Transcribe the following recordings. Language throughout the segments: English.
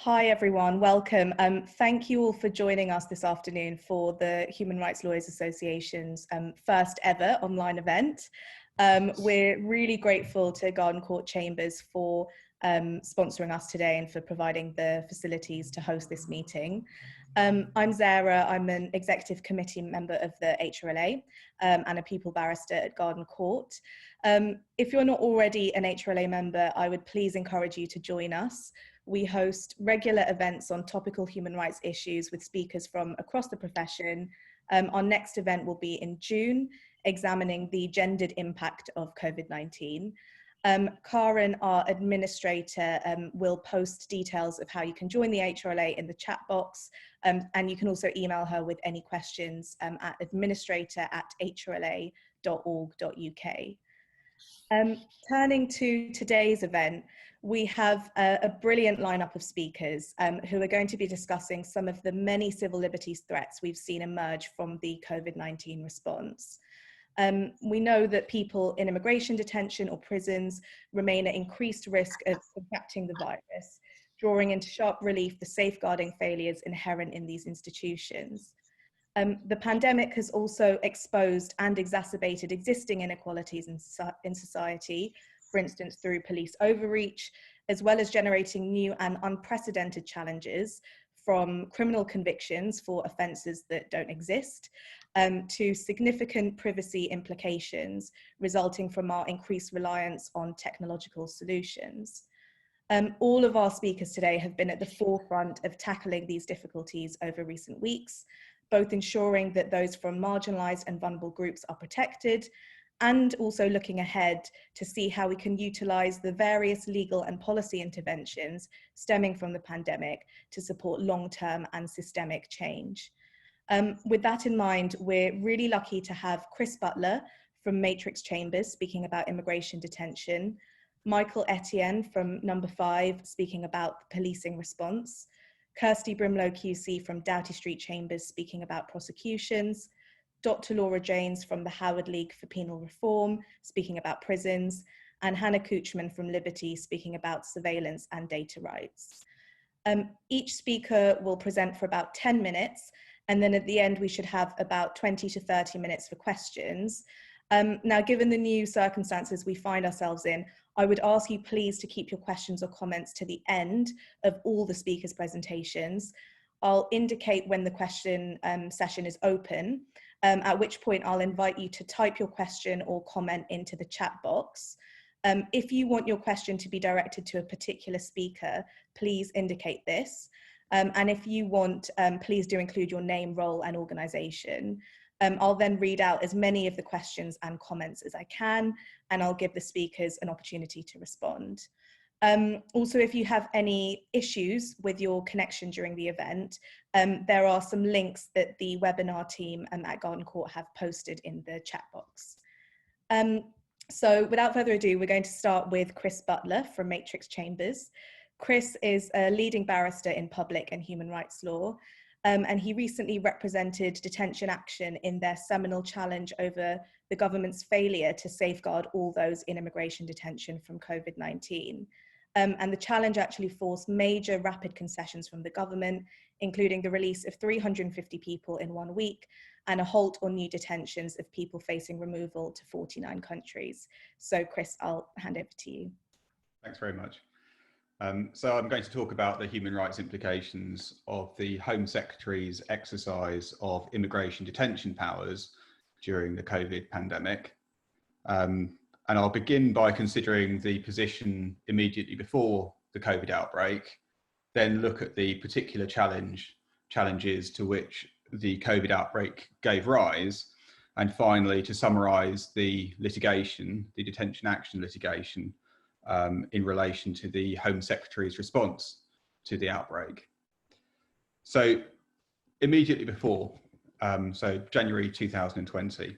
Hi everyone, welcome. Thank you all for joining us this afternoon for the Human Rights Lawyers Association's first ever online event. We're really grateful to Garden Court Chambers for sponsoring us today and for providing the facilities to host this meeting. I'm Zara, I'm an executive committee member of the HRLA and a people barrister at Garden Court. If you're not already an HRLA member, I would please encourage you to join us. We host regular events on topical human rights issues with speakers from across the profession. Our next event will be in June, examining the gendered impact of COVID-19. Karen, our administrator, will post details of how you can join the HRLA in the chat box, and you can also email her with any questions at administrator@hrla.org.uk. Turning to today's event, we have a brilliant lineup of speakers who are going to be discussing some of the many civil liberties threats we've seen emerge from the COVID-19 response. We know that people in immigration detention or prisons remain at increased risk of contracting the virus, drawing into sharp relief the safeguarding failures inherent in these institutions. The pandemic has also exposed and exacerbated existing inequalities in society, for instance, through police overreach, as well as generating new and unprecedented challenges from criminal convictions for offences that don't exist, to significant privacy implications resulting from our increased reliance on technological solutions. All of our speakers today have been at the forefront of tackling these difficulties over recent weeks, both ensuring that those from marginalised and vulnerable groups are protected, and also looking ahead to see how we can utilise the various legal and policy interventions stemming from the pandemic to support long-term and systemic change. With that in mind, we're really lucky to have Chris Butler from Matrix Chambers speaking about immigration detention, Michael Etienne from Number 5 speaking about the policing response, Kirsty Brimlow QC from Doughty Street Chambers speaking about prosecutions, Dr. Laura Janes from the Howard League for Penal Reform speaking about prisons, and Hannah Couchman from Liberties speaking about surveillance and data rights. Each speaker will present for about 10 minutes, and then at the end we should have about 20 to 30 minutes for questions. Now, given the new circumstances we find ourselves in, I would ask you please to keep your questions or comments to the end of all the speakers' presentations. I'll indicate when the question session is open, at which point I'll invite you to type your question or comment into the chat box. If you want your question to be directed to a particular speaker, please indicate this. And if you want, please do include your name, role, and organisation. I'll then read out as many of the questions and comments as I can, and I'll give the speakers an opportunity to respond. Also, if you have any issues with your connection during the event, there are some links that the webinar team at Garden Court have posted in the chat box. So without further ado, we're going to start with Chris Butler from Matrix Chambers. Chris is a leading barrister in public and human rights law, and he recently represented Detention Action in their seminal challenge over the government's failure to safeguard all those in immigration detention from COVID-19. And the challenge actually forced major rapid concessions from the government, including the release of 350 people in 1 week and a halt on new detentions of people facing removal to 49 countries. So Chris, I'll hand over to you. Thanks very much. So I'm going to talk about the human rights implications of the Home Secretary's exercise of immigration detention powers during the COVID pandemic. And I'll begin by considering the position immediately before the COVID outbreak, then look at the particular challenges to which the COVID outbreak gave rise, and finally to summarise the litigation, the detention action litigation, in relation to the Home Secretary's response to the outbreak. So immediately before, so January 2020,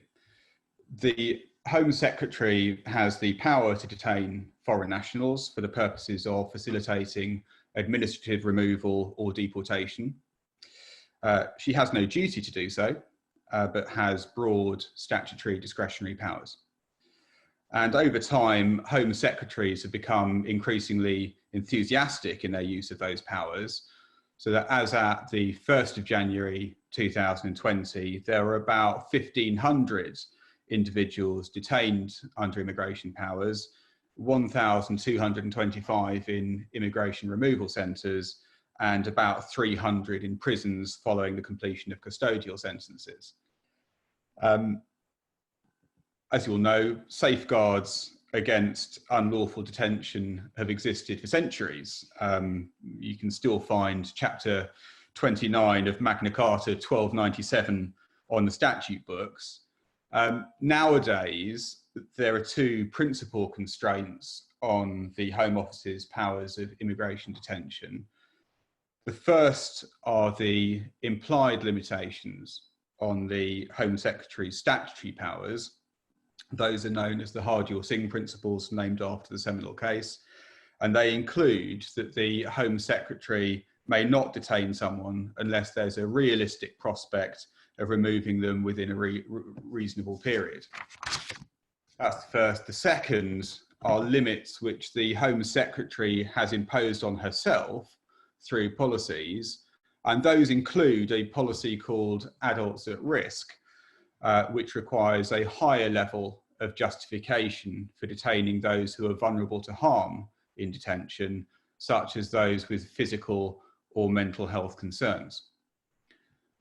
the Home Secretary has the power to detain foreign nationals for the purposes of facilitating administrative removal or deportation. She has no duty to do so, but has broad statutory discretionary powers. And over time, Home Secretaries have become increasingly enthusiastic in their use of those powers, so that as at the 1st of January 2020, there were about 1,500 individuals detained under immigration powers, 1,225 in immigration removal centres, and about 300 in prisons following the completion of custodial sentences. As you all know, safeguards against unlawful detention have existed for centuries. You can still find Chapter 29 of Magna Carta 1297 on the statute books. Nowadays, there are two principal constraints on the Home Office's powers of immigration detention. The first are the implied limitations on the Home Secretary's statutory powers. Those are known as the Hardy-Singh principles, named after the seminal case, and they include that the Home Secretary may not detain someone unless there's a realistic prospect of removing them within a reasonable period. That's the first. The second are limits which the Home Secretary has imposed on herself through policies, and those include a policy called Adults at Risk, which requires a higher level of justification for detaining those who are vulnerable to harm in detention, such as those with physical or mental health concerns.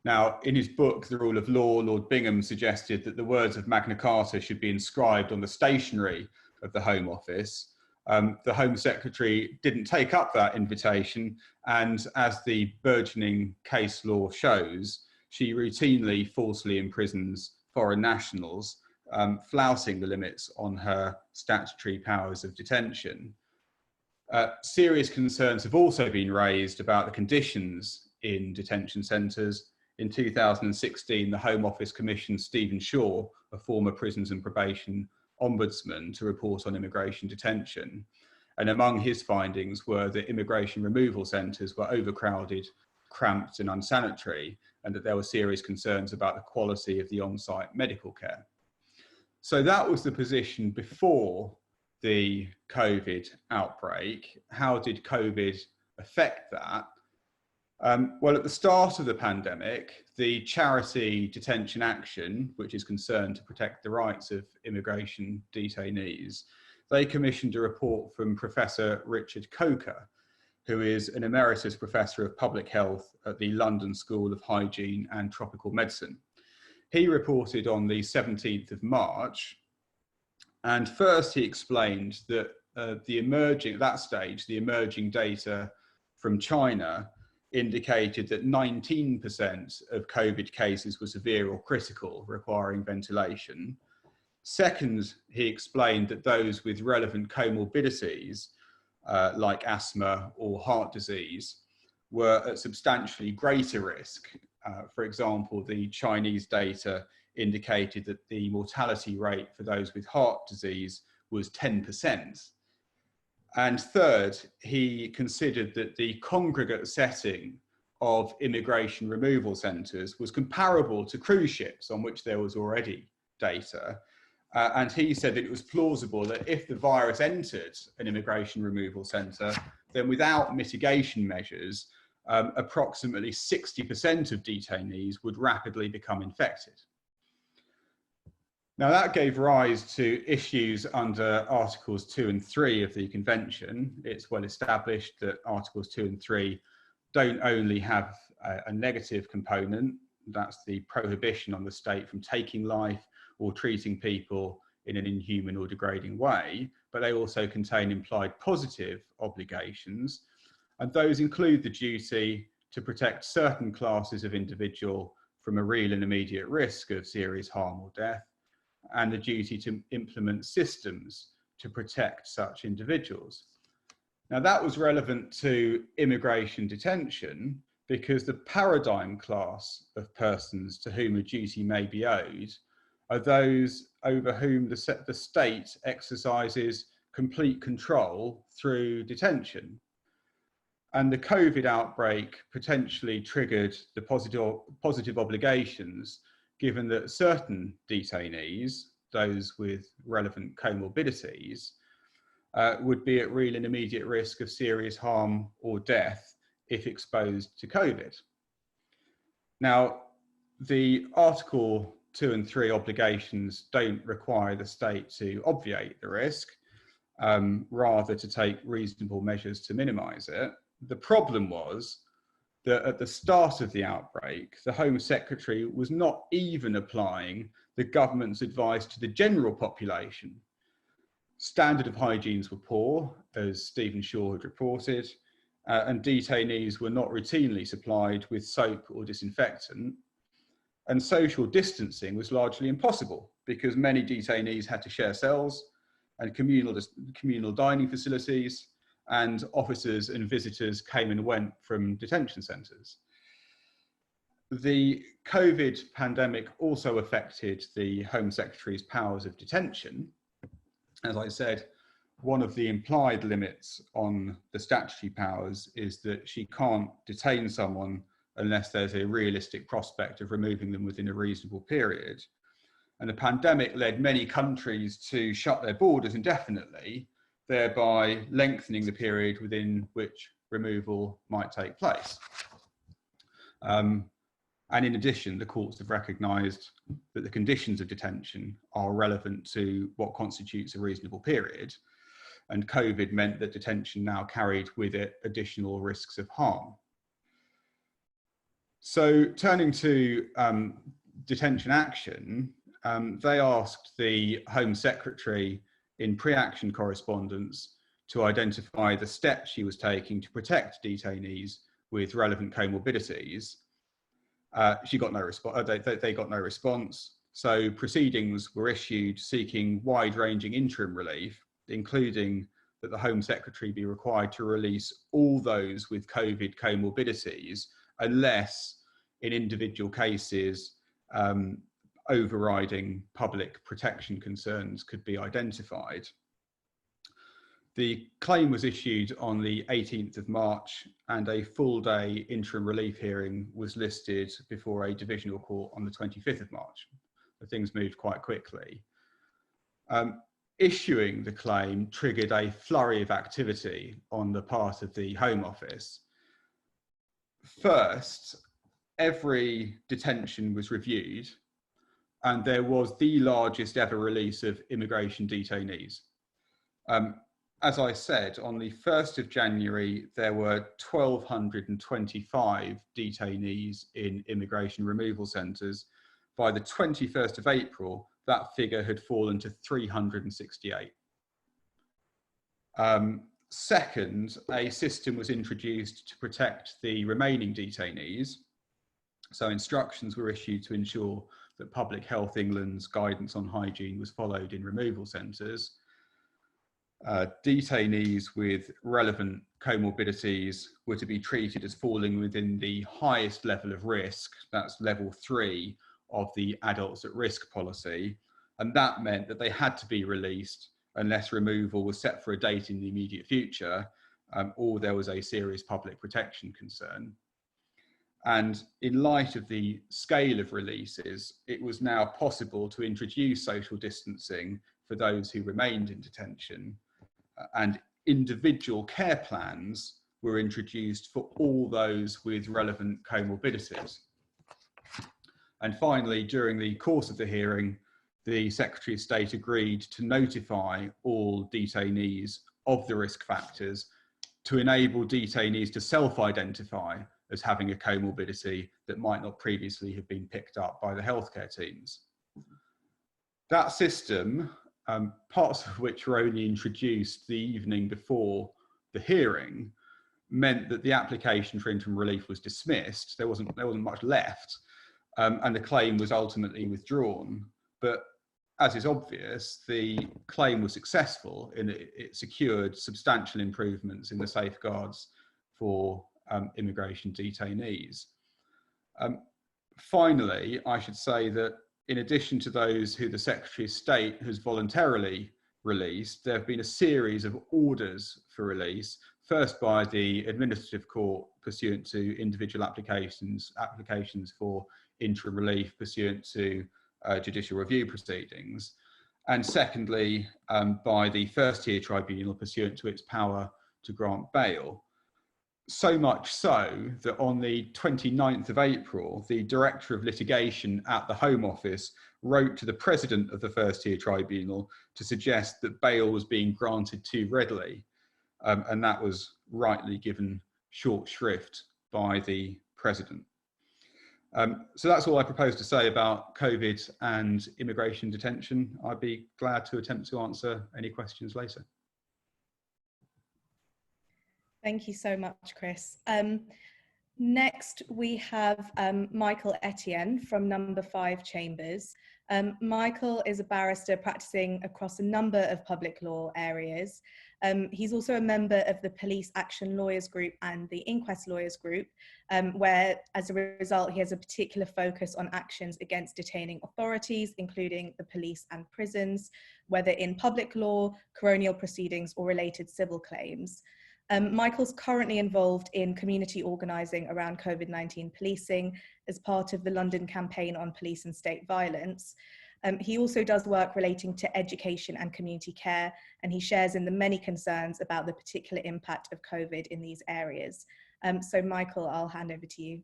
Now, in his book, The Rule of Law, Lord Bingham suggested that the words of Magna Carta should be inscribed on the stationery of the Home Office. The Home Secretary didn't take up that invitation, and as the burgeoning case law shows, she routinely falsely imprisons foreign nationals, flouting the limits on her statutory powers of detention. Serious concerns have also been raised about the conditions in detention centres. In 2016, the Home Office commissioned Stephen Shaw, a former Prisons and Probation Ombudsman, to report on immigration detention. And among his findings were that immigration removal centres were overcrowded, cramped and unsanitary, and that there were serious concerns about the quality of the on-site medical care. So that was the position before the COVID outbreak. How did COVID affect that? Well, at the start of the pandemic, the charity Detention Action, which is concerned to protect the rights of immigration detainees, they commissioned a report from Professor Richard Coker, who is an emeritus professor of public health at the London School of Hygiene and Tropical Medicine. He reported on the 17th of March, and first he explained that at that stage, the emerging data from China indicated that 19% of COVID cases were severe or critical, requiring ventilation. Second, he explained that those with relevant comorbidities, like asthma or heart disease, were at substantially greater risk. For example, the Chinese data indicated that the mortality rate for those with heart disease was 10%. And third, he considered that the congregate setting of immigration removal centres was comparable to cruise ships on which there was already data. And he said that it was plausible that if the virus entered an immigration removal centre, then without mitigation measures, approximately 60% of detainees would rapidly become infected. Now that gave rise to issues under Articles 2 and 3 of the Convention. It's well established that Articles 2 and 3 don't only have a negative component, that's the prohibition on the state from taking life or treating people in an inhuman or degrading way, but they also contain implied positive obligations. And those include the duty to protect certain classes of individual from a real and immediate risk of serious harm or death, and the duty to implement systems to protect such individuals. Now that was relevant to immigration detention because the paradigm class of persons to whom a duty may be owed are those over whom the state exercises complete control through detention. And the COVID outbreak potentially triggered the positive obligations, given that certain detainees, those with relevant comorbidities, would be at real and immediate risk of serious harm or death if exposed to COVID. Now, the Article 2 and 3 obligations don't require the state to obviate the risk, rather to take reasonable measures to minimise it. The problem was that at the start of the outbreak, the Home Secretary was not even applying the government's advice to the general population. Standard of hygienes were poor, as Stephen Shaw had reported, and detainees were not routinely supplied with soap or disinfectant. And social distancing was largely impossible because many detainees had to share cells and communal dining facilities, and officers and visitors came and went from detention centres. The COVID pandemic also affected the Home Secretary's powers of detention. As I said, one of the implied limits on the statutory powers is that she can't detain someone unless there's a realistic prospect of removing them within a reasonable period. And the pandemic led many countries to shut their borders indefinitely, thereby lengthening the period within which removal might take place. And in addition, the courts have recognised that the conditions of detention are relevant to what constitutes a reasonable period. And COVID meant that detention now carried with it additional risks of harm. So turning to Detention Action, they asked the Home Secretary in pre-action correspondence to identify the steps she was taking to protect detainees with relevant comorbidities. She got no response. They got no response. So proceedings were issued seeking wide-ranging interim relief, including that the Home Secretary be required to release all those with COVID comorbidities, unless in individual cases overriding public protection concerns could be identified. The claim was issued on the 18th of March, and a full-day interim relief hearing was listed before a divisional court on the 25th of March. So things moved quite quickly. Issuing the claim triggered a flurry of activity on the part of the Home Office. First, every detention was reviewed, and there was the largest ever release of immigration detainees. As I said, on the 1st of January, there were 1,225 detainees in immigration removal centres. By the 21st of April, that figure had fallen to 368. Second, a system was introduced to protect the remaining detainees. So instructions were issued to ensure that Public Health England's guidance on hygiene was followed in removal centres. Detainees with relevant comorbidities were to be treated as falling within the highest level of risk, that's level 3 of the adults at risk policy, and that meant that they had to be released unless removal was set for a date in the immediate future, or there was a serious public protection concern. And in light of the scale of releases, it was now possible to introduce social distancing for those who remained in detention, and individual care plans were introduced for all those with relevant comorbidities. And finally, during the course of the hearing, the Secretary of State agreed to notify all detainees of the risk factors to enable detainees to self-identify as having a comorbidity that might not previously have been picked up by the healthcare teams. That system, parts of which were only introduced the evening before the hearing, meant that the application for interim relief was dismissed. There wasn't much left, and the claim was ultimately withdrawn. But as is obvious, the claim was successful in that it secured substantial improvements in the safeguards for immigration detainees. Finally, I should say that in addition to those who the Secretary of State has voluntarily released, there have been a series of orders for release, first by the Administrative Court pursuant to individual applications for interim relief pursuant to judicial review proceedings, and secondly, by the first-tier tribunal pursuant to its power to grant bail. So much so that on the 29th of April, the Director of Litigation at the Home Office wrote to the President of the First-Tier Tribunal to suggest that bail was being granted too readily, and that was rightly given short shrift by the President. So that's all I propose to say about COVID and immigration detention. I'd be glad to attempt to answer any questions later. Thank you so much, Chris. Next, we have Michael Etienne from number 5 Chambers. Michael is a barrister practicing across a number of public law areas. He's also a member of the Police Action Lawyers Group and the Inquest Lawyers Group, where as a result, he has a particular focus on actions against detaining authorities, including the police and prisons, whether in public law, coronial proceedings, or related civil claims. Michael's currently involved in community organising around COVID-19 policing as part of the London campaign on police and state violence. He also does work relating to education and community care, and he shares in the many concerns about the particular impact of COVID in these areas. So Michael, I'll hand over to you.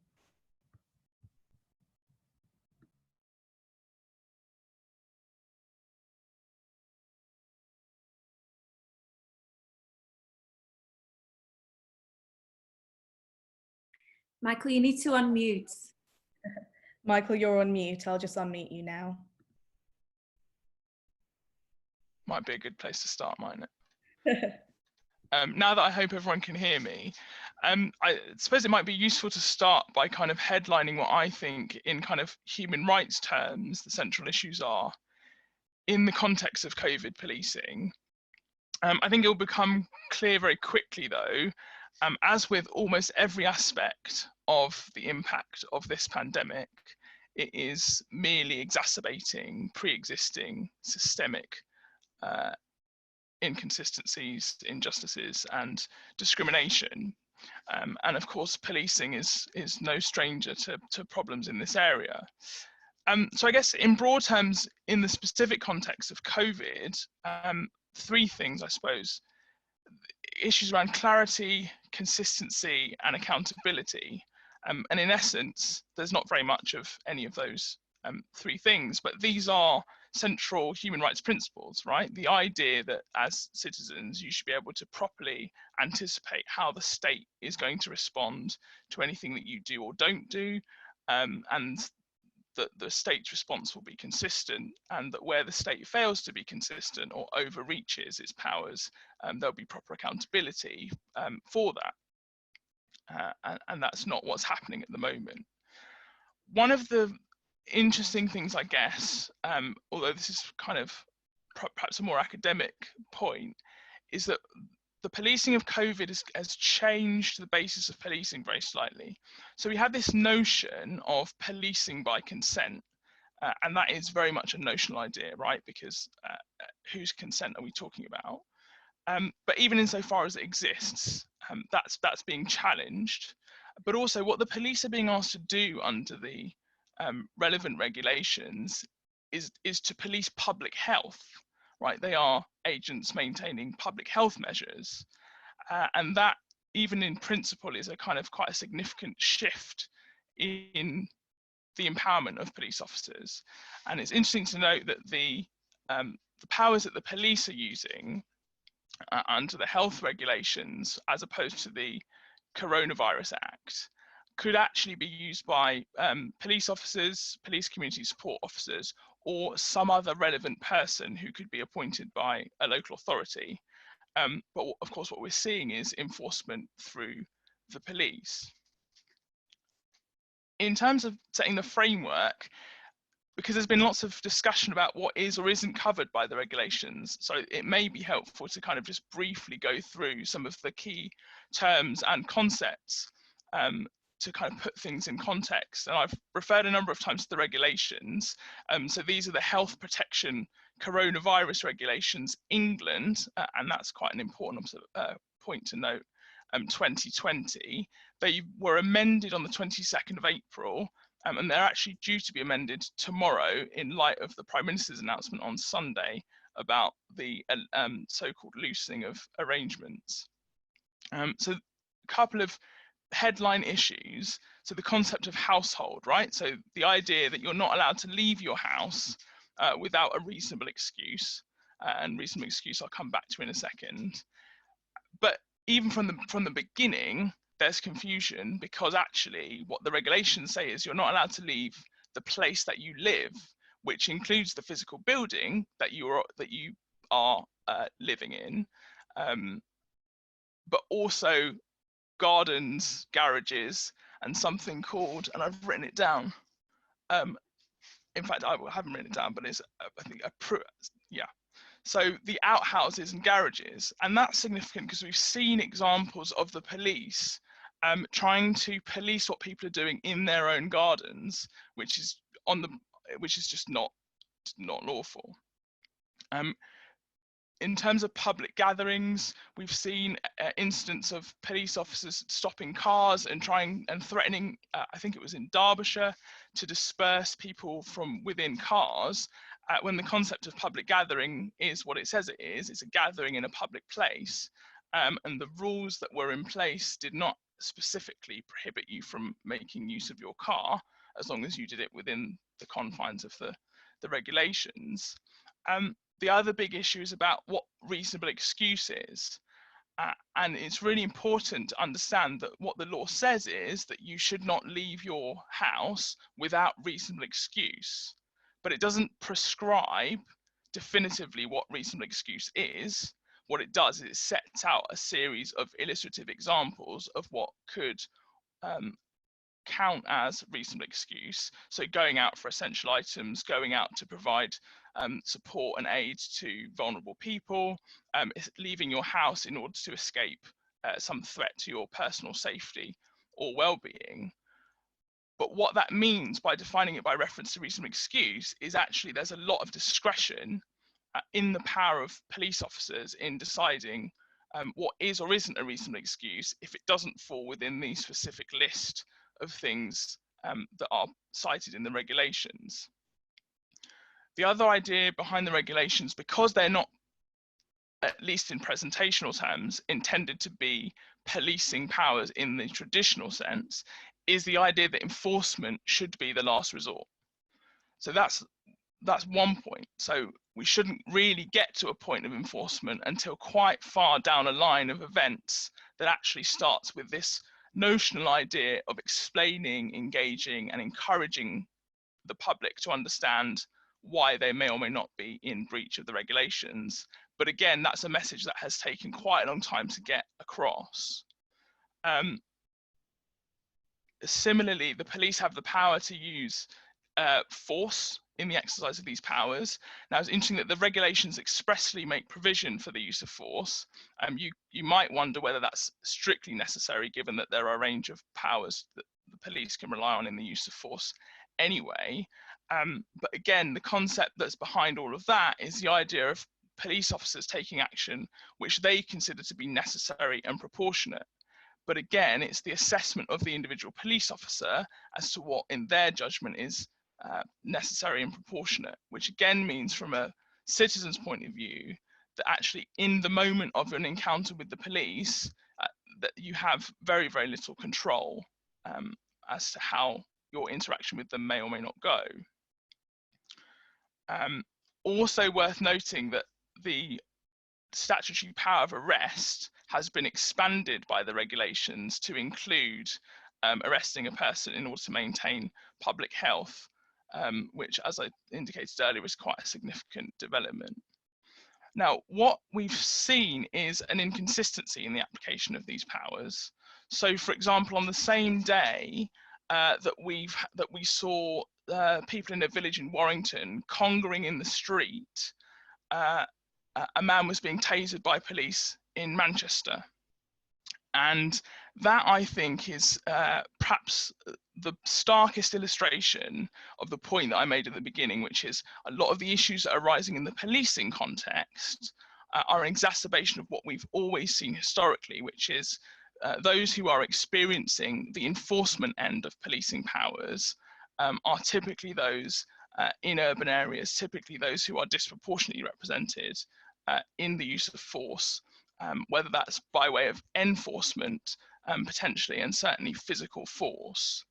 Michael, you need to unmute. Michael, you're on mute. I'll just unmute you now. Might be a good place to start, mightn't it? Now that I hope everyone can hear me, I suppose it might be useful to start by kind of headlining what I think in kind of human rights terms the central issues are in the context of COVID policing. I think it will become clear very quickly though, as with almost every aspect of the impact of this pandemic, it is merely exacerbating pre-existing systemic inconsistencies, injustices, and discrimination. And of course, policing is no stranger to problems in this area. So I guess in broad terms, in the specific context of COVID, 3 things, I suppose. Issues around clarity, consistency, and accountability. And in essence, there's not very much of any of those 3 things, but these are central human rights principles, right? The idea that as citizens, you should be able to properly anticipate how the state is going to respond to anything that you do or don't do, and that the state's response will be consistent, and that where the state fails to be consistent or overreaches its powers, there'll be proper accountability for that. And that's not what's happening at the moment. One of the interesting things, I guess, although this is kind of perhaps a more academic point, is that the policing of COVID has changed the basis of policing very slightly. So we have this notion of policing by consent, and that is very much a notional idea, right? Because whose consent are we talking about? But even insofar as it exists, that's being challenged. But also what the police are being asked to do under the relevant regulations is to police public health, right? They are agents maintaining public health measures, and that even in principle is a kind of quite a significant shift in the empowerment of police officers. And it's interesting to note that the powers that the police are using under the health regulations, as opposed to the Coronavirus Act, could actually be used by police officers, police community support officers, or some other relevant person who could be appointed by a local authority. But of course, what we're seeing is enforcement through the police. In terms of setting the framework, because there's been lots of discussion about what is or isn't covered by the regulations, so it may be helpful to kind of just briefly go through some of the key terms and concepts to kind of put things in context. And I've referred a number of times to the regulations. So these are the Health Protection Coronavirus Regulations England, and that's quite an important point to note, 2020. They were amended on the 22nd of April and they're actually due to be amended tomorrow in light of the Prime Minister's announcement on Sunday about the so-called loosening of arrangements. So a couple of headline issues. So the concept of household, right? So the idea that you're not allowed to leave your house without a reasonable excuse, and reasonable excuse I'll come back to in a second. But even from the beginning, there's confusion, because actually what the regulations say is you're not allowed to leave the place that you live, which includes the physical building that you are living in, but also gardens, garages, and something called, and I've written it down. In fact, I haven't written it down, but it's I think yeah. So the outhouses and garages, and that's significant because we've seen examples of the police trying to police what people are doing in their own gardens, which is just not lawful. In terms of public gatherings, we've seen incidents of police officers stopping cars and threatening, I think it was in Derbyshire, to disperse people from within cars, when the concept of public gathering is what it says it is. It's a gathering in a public place, and the rules that were in place did not specifically prohibit you from making use of your car, as long as you did it within the confines of the regulations. The other big issue is about what reasonable excuse is. And it's really important to understand that what the law says is that you should not leave your house without reasonable excuse. But it doesn't prescribe definitively what reasonable excuse is. What it does is it sets out a series of illustrative examples of what could count as reasonable excuse. So going out for essential items, going out to provide support and aid to vulnerable people, leaving your house in order to escape some threat to your personal safety or well-being. But what that means by defining it by reference to reasonable excuse is actually there's a lot of discretion in the power of police officers in deciding what is or isn't a reasonable excuse if it doesn't fall within the specific list of things that are cited in the regulations. The other idea behind the regulations, because they're not, at least in presentational terms, intended to be policing powers in the traditional sense, is the idea that enforcement should be the last resort. So that's one point. So we shouldn't really get to a point of enforcement until quite far down a line of events that actually starts with this notional idea of explaining, engaging, and encouraging the public to understand why they may or may not be in breach of the regulations. But again, that's a message that has taken quite a long time to get across. Similarly, the police have the power to use force in the exercise of these powers. Now, it's interesting that the regulations expressly make provision for the use of force. You might wonder whether that's strictly necessary, given that there are a range of powers that the police can rely on in the use of force anyway. But again, the concept that's behind all of that is the idea of police officers taking action which they consider to be necessary and proportionate. But again, it's the assessment of the individual police officer as to what in their judgment is necessary and proportionate, which again means from a citizen's point of view that actually in the moment of an encounter with the police that you have very, very little control as to how your interaction with them may or may not go. Also worth noting that the statutory power of arrest has been expanded by the regulations to include arresting a person in order to maintain public health, which, as I indicated earlier, was quite a significant development. Now, what we've seen is an inconsistency in the application of these powers. So, for example, on the same day that we saw people in a village in Warrington congering in the street, a man was being tasered by police in Manchester. And that, I think, is perhaps the starkest illustration of the point that I made at the beginning, which is a lot of the issues that are arising in the policing context are an exacerbation of what we've always seen historically, which is those who are experiencing the enforcement end of policing powers are typically those in urban areas, typically those who are disproportionately represented in the use of force, whether that's by way of enforcement, potentially, and certainly physical force.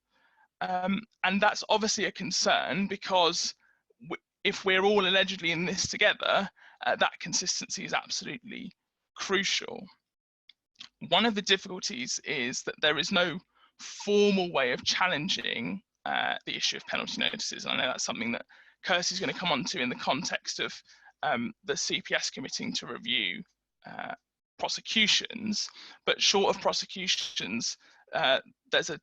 And that's obviously a concern because if we're all allegedly in this together, that consistency is absolutely crucial. One of the difficulties is that there is no formal way of challenging the issue of penalty notices. I know that's something that Kirsty's going to come on to in the context of the CPS committing to review prosecutions, but short of prosecutions, there's a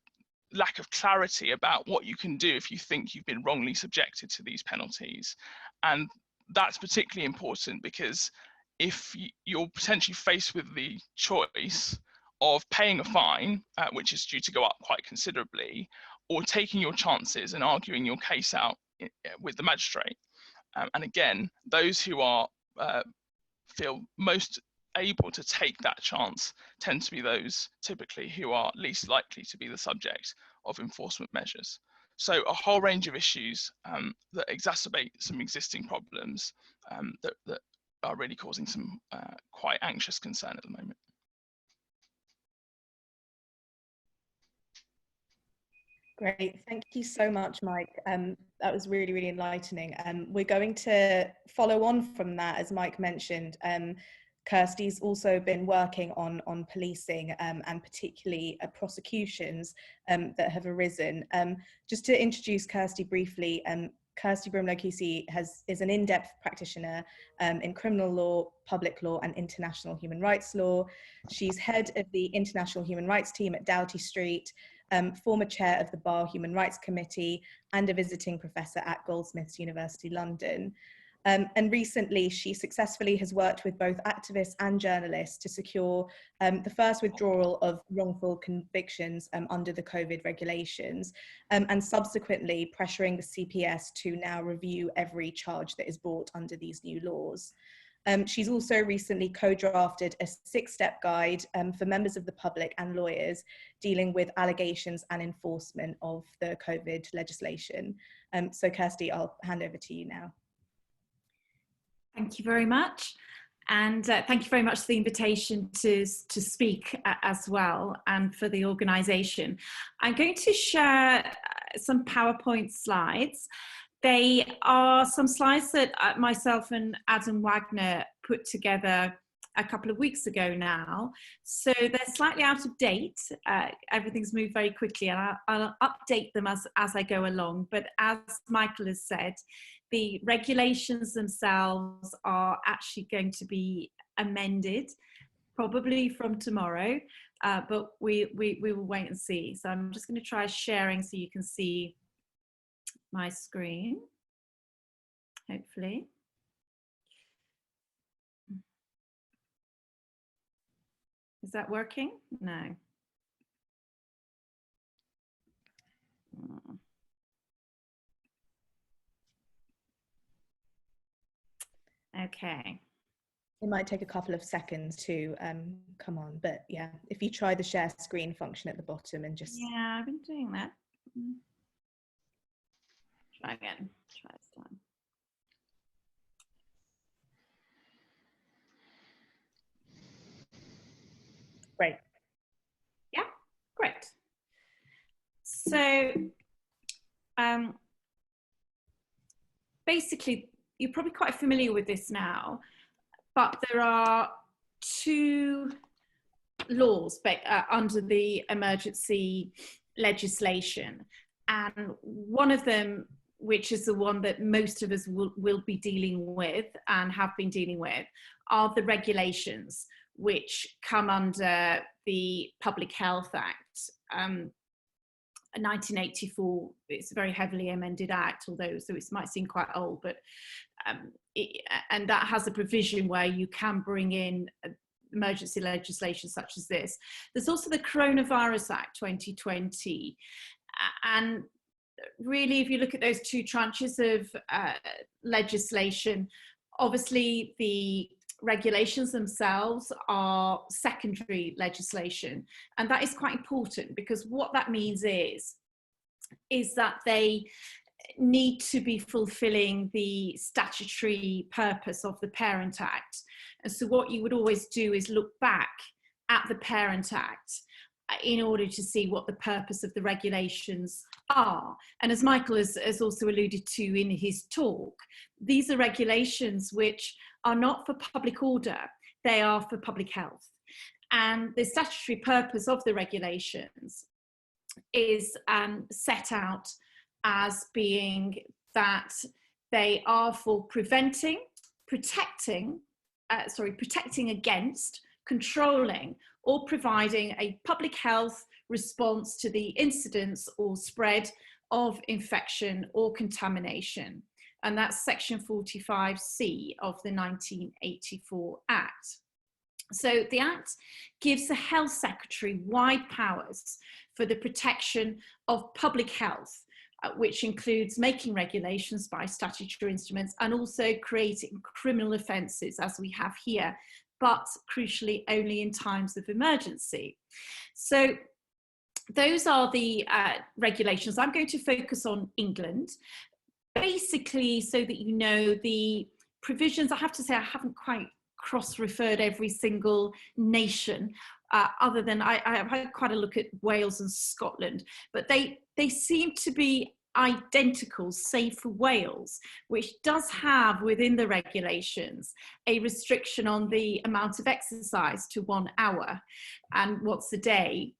lack of clarity about what you can do if you think you've been wrongly subjected to these penalties. And that's particularly important because if you're potentially faced with the choice of paying a fine, which is due to go up quite considerably, or taking your chances and arguing your case out with the magistrate. And again, those who are feel most able to take that chance tend to be those typically who are least likely to be the subject of enforcement measures. So a whole range of issues that exacerbate some existing problems that are really causing some quite anxious concern at the moment. Great, thank you so much, Mike. That was really, really enlightening. We're going to follow on from that, as Mike mentioned. Kirsty's also been working on policing and particularly prosecutions that have arisen. Just to introduce Kirsty briefly, Kirsty Brimlow QC is an in-depth practitioner in criminal law, public law and international human rights law. She's head of the International Human Rights team at Doughty Street, former chair of the Bar Human Rights Committee and a visiting professor at Goldsmiths University London. And recently she successfully has worked with both activists and journalists to secure the first withdrawal of wrongful convictions under the COVID regulations, and subsequently pressuring the CPS to now review every charge that is brought under these new laws. She's also recently co-drafted a 6-step guide for members of the public and lawyers dealing with allegations and enforcement of the COVID legislation. So Kirsty, I'll hand over to you now. Thank you very much. And thank you very much for the invitation to speak as well, and for the organisation. I'm going to share some PowerPoint slides. They are some slides that myself and Adam Wagner put together a couple of weeks ago now. So they're slightly out of date. Everything's moved very quickly, and I'll update them as I go along. But as Michael has said, the regulations themselves are actually going to be amended, probably from tomorrow, but we will wait and see. So I'm just going to try sharing so you can see my screen, hopefully. Is that working? No. Okay. It might take a couple of seconds to come on, but yeah, if you try the share screen function at the bottom and just... Yeah, I've been doing that. Try again. Try this time. Great. Yeah, great. So basically, you're probably quite familiar with this now, but there are 2 laws under the emergency legislation. And one of them, which is the one that most of us will be dealing with and have been dealing with, are the regulations which come under the Public Health Act. 1984, it's a very heavily amended act, although so it might seem quite old, but and that has a provision where you can bring in emergency legislation such as this. There's also the Coronavirus Act 2020, and really, if you look at those 2 tranches of legislation, obviously the regulations themselves are secondary legislation, and that is quite important because what that means is is that they need to be fulfilling the statutory purpose of the Parent Act. And so what you would always do is look back at the Parent Act in order to see what the purpose of the regulations are. And as Michael has also alluded to in his talk, these are regulations which are not for public order, they are for public health. And the statutory purpose of the regulations is set out as being that they are for protecting against, controlling, or providing a public health response to the incidence or spread of infection or contamination. And that's section 45C of the 1984 Act. So the Act gives the Health Secretary wide powers for the protection of public health, which includes making regulations by statutory instruments and also creating criminal offences, as we have here, but crucially only in times of emergency. So those are the regulations. I'm going to focus on England, basically so that you know the provisions. I have to say I haven't quite cross-referred every single nation, other than I've had quite a look at Wales and Scotland, but they seem to be identical, save for Wales, which does have within the regulations a restriction on the amount of exercise to 1 hour and once a day,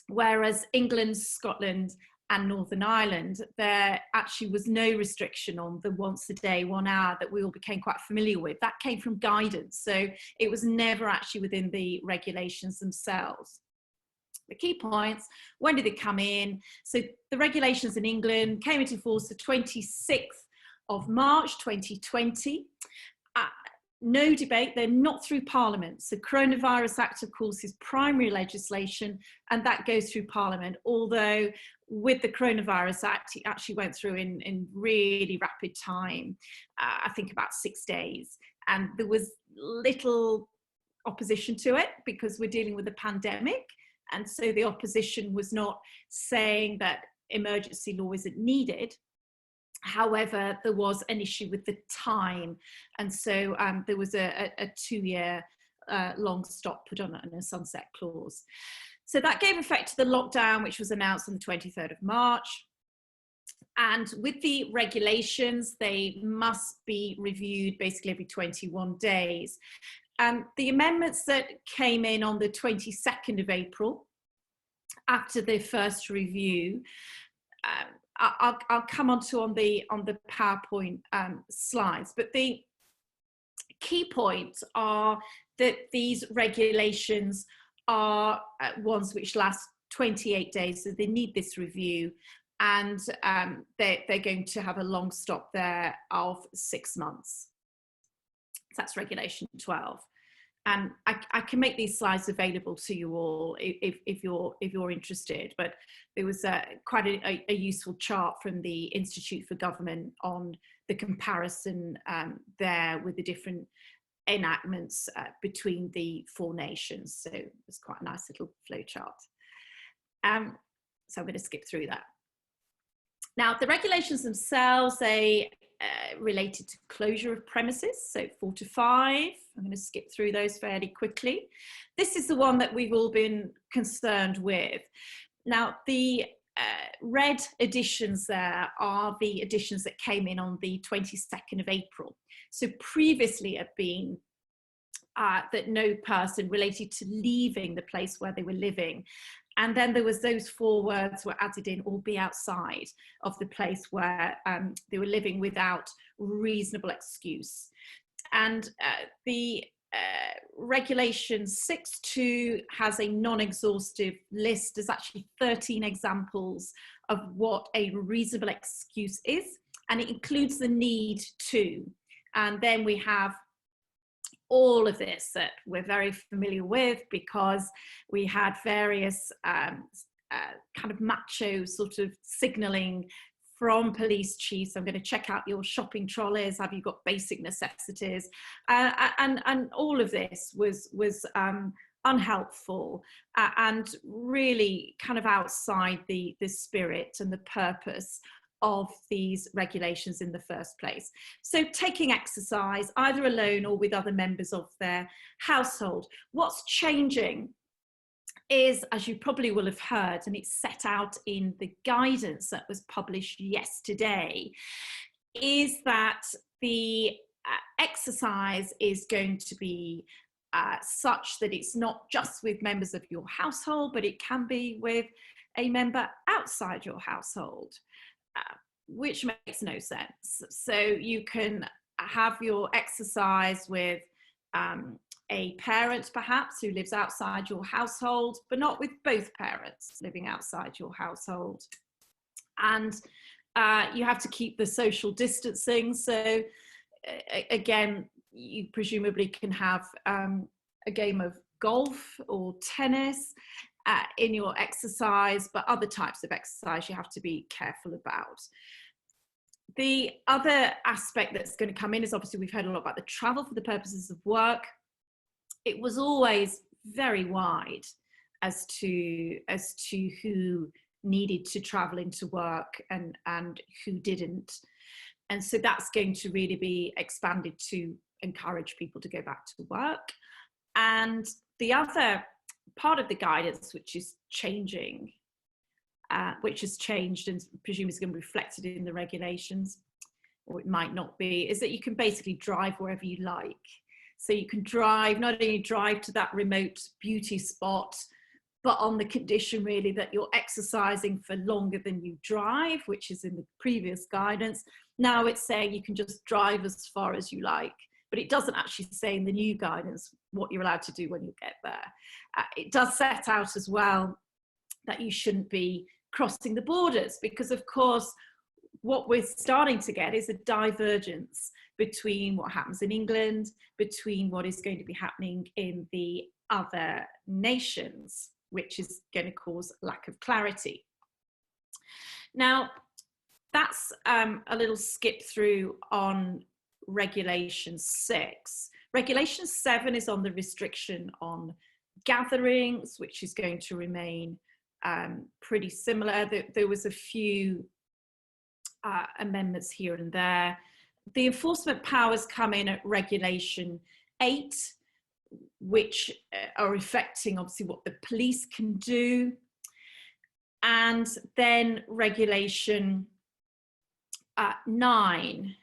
whereas England, Scotland and Northern Ireland, there actually was no restriction on the once a day, 1 hour that we all became quite familiar with. That came from guidance, so it was never actually within the regulations themselves. The key points, when did they come in? So the regulations in England came into force the 26th of March 2020. No debate, they're not through Parliament. So Coronavirus Act, of course, is primary legislation and that goes through Parliament, although with the Coronavirus Act, it actually went through in really rapid time, I think about 6 days. And there was little opposition to it because we're dealing with a pandemic. And so the opposition was not saying that emergency law isn't needed. However, there was an issue with the time. And so there was a 2-year long stop put on a sunset clause. So that gave effect to the lockdown, which was announced on the 23rd of March. And with the regulations, they must be reviewed basically every 21 days. The amendments that came in on the 22nd of April, after the first review, I'll come on the PowerPoint slides, but the key points are that these regulations are ones which last 28 days, so they need this review, and they're going to have a long stop there of 6 months. So that's regulation 12. And I can make these slides available to you all if you're interested, but there was quite a useful chart from the Institute for Government on the comparison there with the different enactments between the 4 nations. So it's quite a nice little flow chart. So I'm going to skip through that. Now, the regulations themselves, they related to closure of premises, so 4 to 5. I'm going to skip through those fairly quickly. This is the one that we've all been concerned with. Now, the red additions there are the additions that came in on the 22nd of April. So previously had been that no person related to leaving the place where they were living. And then there was those 4 words were added in, or be outside of the place where they were living without reasonable excuse. And the regulation 6.2 has a non-exhaustive list. There's actually 13 examples of what a reasonable excuse is, and it includes the need to. And then we have all of this that we're very familiar with, because we had various kind of macho sort of signalling from police chiefs. I'm going to check out your shopping trolleys. Have you got basic necessities? And all of this was unhelpful, and really kind of outside the spirit and the purpose of these regulations in the first place. So taking exercise either alone or with other members of their household. What's changing is, as you probably will have heard, and it's set out in the guidance that was published yesterday, is that the exercise is going to be such that it's not just with members of your household, but it can be with a member outside your household, which makes no sense. So you can have your exercise with a parent perhaps who lives outside your household, but not with both parents living outside your household. And you have to keep the social distancing. So again, you presumably can have a game of golf or tennis in your exercise, but other types of exercise you have to be careful about. The other aspect that's going to come in is, obviously we've heard a lot about the travel for the purposes of work. It was always very wide as to who needed to travel into work and who didn't. And so that's going to really be expanded to encourage people to go back to work. And the other part of the guidance which is changing, which has changed and presumably is going to be reflected in the regulations, or it might not be, is that you can basically drive wherever you like. So you can drive, not only drive to that remote beauty spot, but on the condition really that you're exercising for longer than you drive, which is in the previous guidance. Now it's saying you can just drive as far as you like, but it doesn't actually say in the new guidance what you're allowed to do when you get there. It does set out as well that you shouldn't be crossing the borders, because of course what we're starting to get is a divergence between what happens in England, between what is going to be happening in the other nations, which is going to cause lack of clarity. Now, that's a little skip through on Regulation 6. Regulation 7 is on the restriction on gatherings, which is going to remain pretty similar. There was a few amendments here and there. The enforcement powers come in at Regulation 8, which are affecting obviously what the police can do. And then Regulation 9,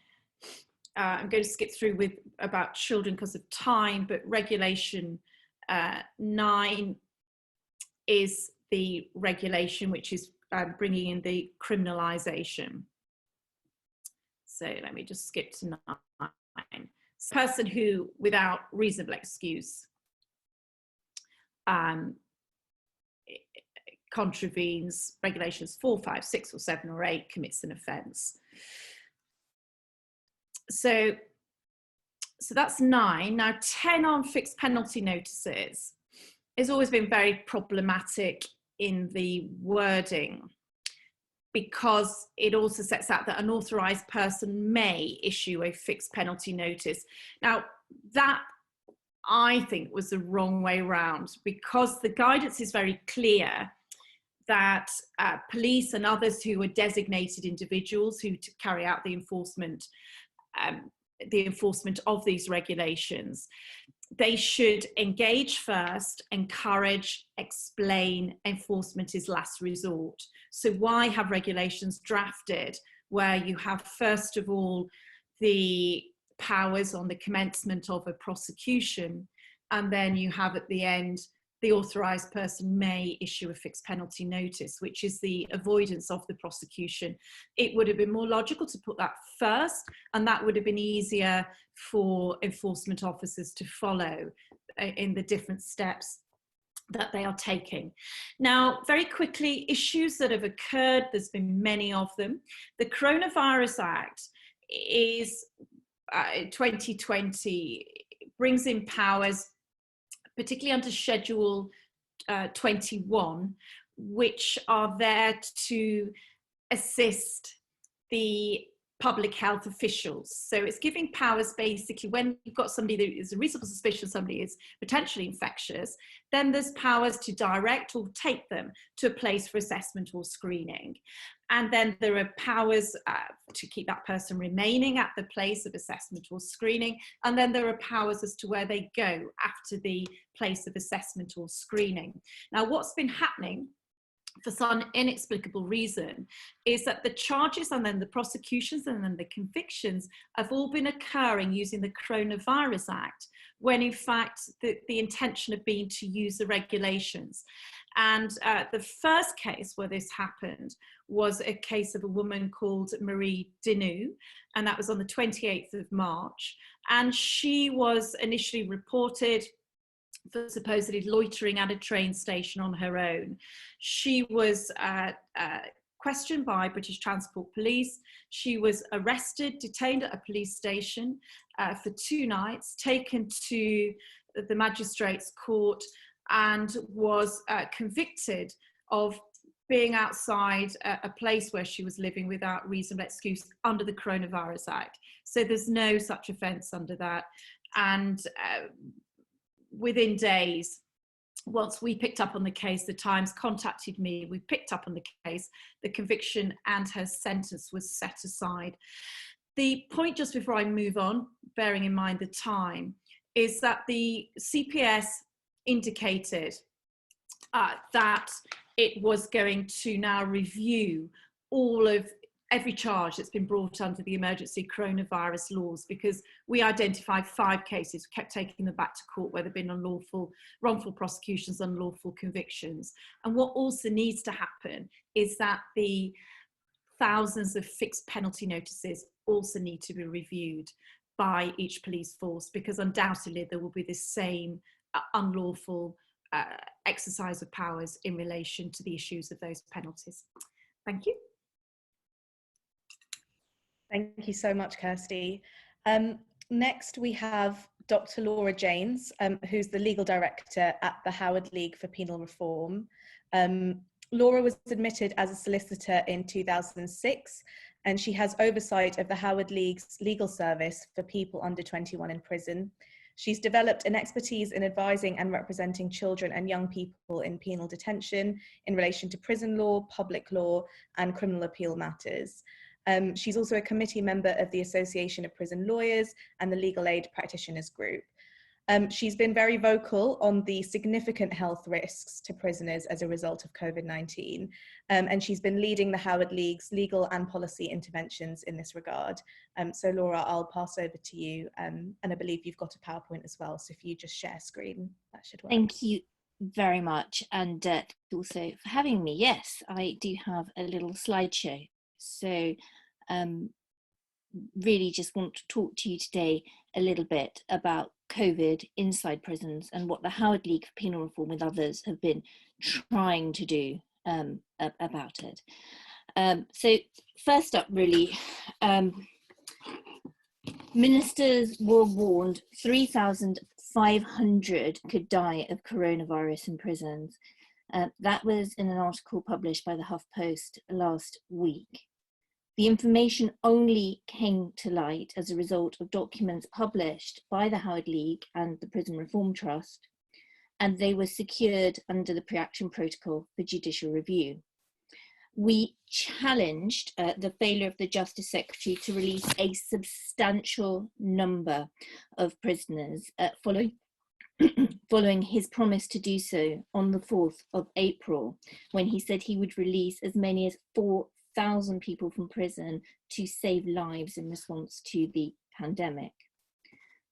I'm going to skip through with about children because of time, but Regulation 9 is the regulation which is bringing in the criminalisation. So let me just skip to 9. Person who, without reasonable excuse, contravenes regulations 4, 5, 6 or 7 or 8, commits an offence. So that's 9. Now 10 on fixed penalty notices has always been very problematic in the wording, because it also sets out that an authorised person may issue a fixed penalty notice. Now, that I think was the wrong way round, because the guidance is very clear that police and others who are designated individuals who to carry out the enforcement of these regulations, they should engage first, encourage, explain. Enforcement is last resort. So why have regulations drafted where you have, first of all, the powers on the commencement of a prosecution, and then you have at the end, the authorised person may issue a fixed penalty notice, which is the avoidance of the prosecution. It would have been more logical to put that first, and that would have been easier for enforcement officers to follow in the different steps that they are taking. Now, very quickly, issues that have occurred, there's been many of them. The Coronavirus Act is 2020, brings in powers, particularly under Schedule 21, which are there to assist the public health officials. So it's giving powers basically when you've got somebody that is a reasonable suspicion somebody is potentially infectious, then there's powers to direct or take them to a place for assessment or screening. And then there are powers to keep that person remaining at the place of assessment or screening. And then there are powers as to where they go after the place of assessment or screening. Now, what's been happening for some inexplicable reason is that the charges and then the prosecutions and then the convictions have all been occurring using the Coronavirus Act, when in fact the intention had been to use the regulations. And the first case where this happened was a case of a woman called Marie Dinu, and that was on the 28th of March. And she was initially reported for supposedly loitering at a train station on her own. She was questioned by British Transport Police. She was arrested, detained at a police station for 2 nights, taken to the magistrate's court, and was convicted of being outside a place where she was living without reasonable excuse under the Coronavirus Act. So there's no such offence under that. And within days, once we picked up on the case, the Times contacted me, we picked up on the case, the conviction and her sentence was set aside. The point, just before I move on, bearing in mind the time, is that the CPS indicated that it was going to now review every charge that's been brought under the emergency coronavirus laws, because we identified 5 cases, kept taking them back to court where there have been wrongful prosecutions, unlawful convictions. And what also needs to happen is that the thousands of fixed penalty notices also need to be reviewed by each police force, because undoubtedly there will be the same unlawful exercise of powers in relation to the issues of those penalties. Thank you. Thank you so much, Kirsty. Next, we have Dr. Laura Janes, who's the legal director at the Howard League for Penal Reform. Laura was admitted as a solicitor in 2006, and she has oversight of the Howard League's legal service for people under 21 in prison. She's developed an expertise in advising and representing children and young people in penal detention in relation to prison law, public law, and criminal appeal matters. She's also a committee member of the Association of Prison Lawyers and the Legal Aid Practitioners Group. She's been very vocal on the significant health risks to prisoners as a result of COVID-19, and she's been leading the Howard League's legal and policy interventions in this regard. So Laura, I'll pass over to you, and I believe you've got a PowerPoint as well, so if you just share screen, that should work. Thank you very much, and also for having me. Yes, I do have a little slideshow. So really just want to talk to you today a little bit about COVID inside prisons and what the Howard League for Penal Reform with others have been trying to do about it. So first up, really, ministers were warned 3,500 could die of coronavirus in prisons. That was in an article published by the HuffPost last week. The information only came to light as a result of documents published by the Howard League and the Prison Reform Trust, and they were secured under the pre-action protocol for judicial review. We challenged the failure of the Justice Secretary to release a substantial number of prisoners following his promise to do so on the 4th of April, when he said he would release as many as 4,000 people from prison to save lives in response to the pandemic.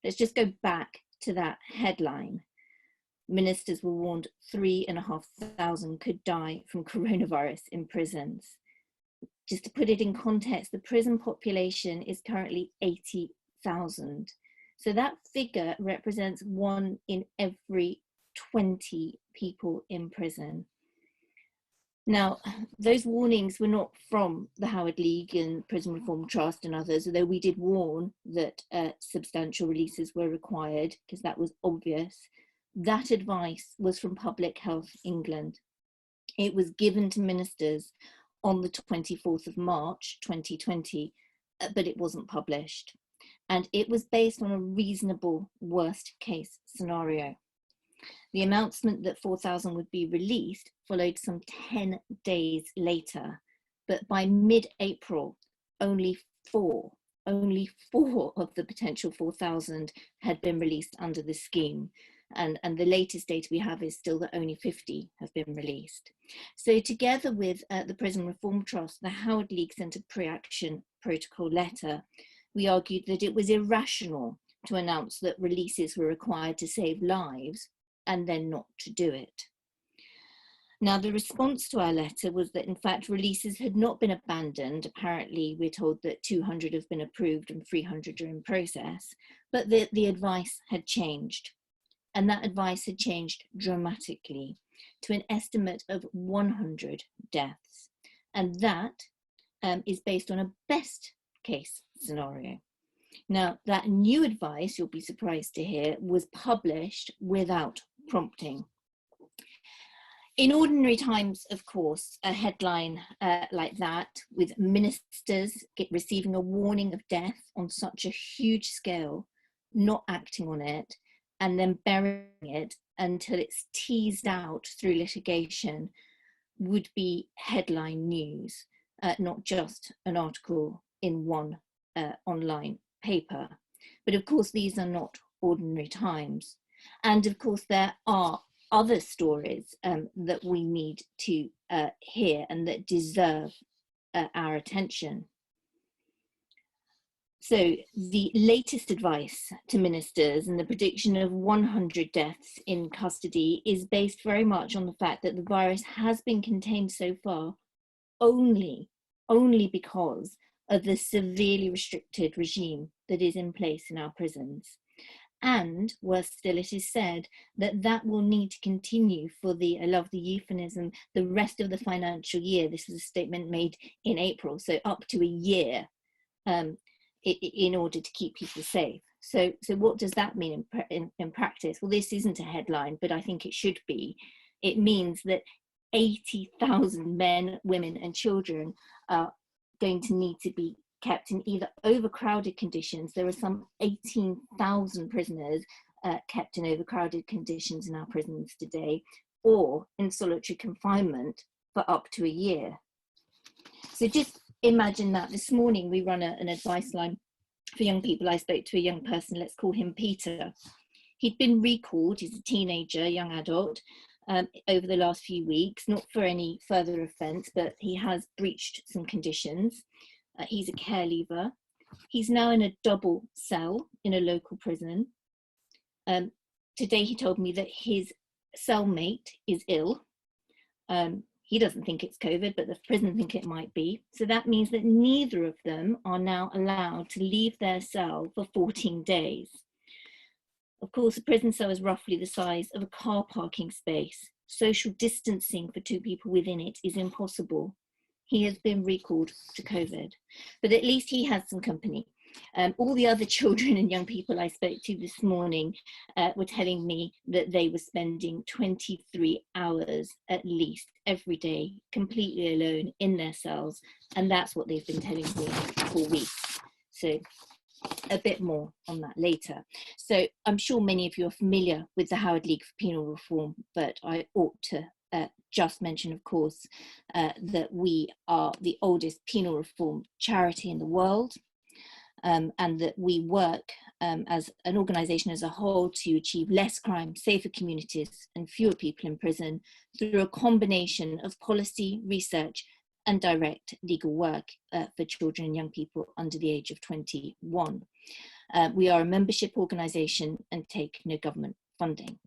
Let's just go back to that headline. Ministers were warned 3,500 could die from coronavirus in prisons. Just to put it in context, the prison population is currently 80,000. So that figure represents 1 in every 20 people in prison. Now, those warnings were not from the Howard League and Prison Reform Trust and others, although we did warn that substantial releases were required, because that was obvious. That advice was from Public Health England. It was given to ministers on the 24th of March 2020, but it wasn't published. And it was based on a reasonable worst case scenario. The announcement that 4,000 would be released followed some 10 days later, but by mid-April, only four of the potential 4,000 had been released under the scheme. And the latest data we have is still that only 50 have been released. So together with the Prison Reform Trust, the Howard League sent a pre-action protocol letter. We argued that it was irrational to announce that releases were required to save lives and then not to do it. Now, the response to our letter was that, in fact, releases had not been abandoned. Apparently, we're told that 200 have been approved and 300 are in process, but the advice had changed. And that advice had changed dramatically to an estimate of 100 deaths. And that is based on a best case scenario. Now, that new advice, you'll be surprised to hear, was published without prompting. In ordinary times, of course, a headline like that, with ministers receiving a warning of death on such a huge scale, not acting on it, and then burying it until it's teased out through litigation, would be headline news, not just an article in one online paper. But of course, these are not ordinary times. And of course, there are other stories that we need to hear and that deserve our attention. So the latest advice to ministers and the prediction of 100 deaths in custody is based very much on the fact that the virus has been contained so far only because of the severely restricted regime that is in place in our prisons. And worse still, it is said that that will need to continue for I love the euphemism, the rest of the financial year. This was a statement made in April, so up to a year, in order to keep people safe. So what does that mean in practice? Well, this isn't a headline, but I think it should be. It means that 80,000 men, women and children are going to need to be kept in either overcrowded conditions. There are some 18,000 prisoners kept in overcrowded conditions in our prisons today, or in solitary confinement for up to a year. So just imagine that. This morning we run an advice line for young people. I spoke to a young person, let's call him Peter. He'd been recalled, he's a teenager, young adult, over the last few weeks, not for any further offence, but he has breached some conditions. He's a care leaver. He's now in a double cell in a local prison. Today he told me that his cellmate is ill. He doesn't think it's COVID, but the prison think it might be. So that means that neither of them are now allowed to leave their cell for 14 days. Of course, a prison cell is roughly the size of a car parking space. Social distancing for two people within it is impossible. He has been recalled to COVID, but at least he has some company. All the other children and young people I spoke to this morning were telling me that they were spending 23 hours at least every day, completely alone in their cells. And that's what they've been telling me for weeks. So a bit more on that later. So I'm sure many of you are familiar with the Howard League for Penal Reform, but I ought to just mention, of course, that we are the oldest penal reform charity in the world, and that we work as an organisation as a whole to achieve less crime, safer communities and fewer people in prison through a combination of policy, research and direct legal work for children and young people under the age of 21. We are a membership organisation and take no government funding.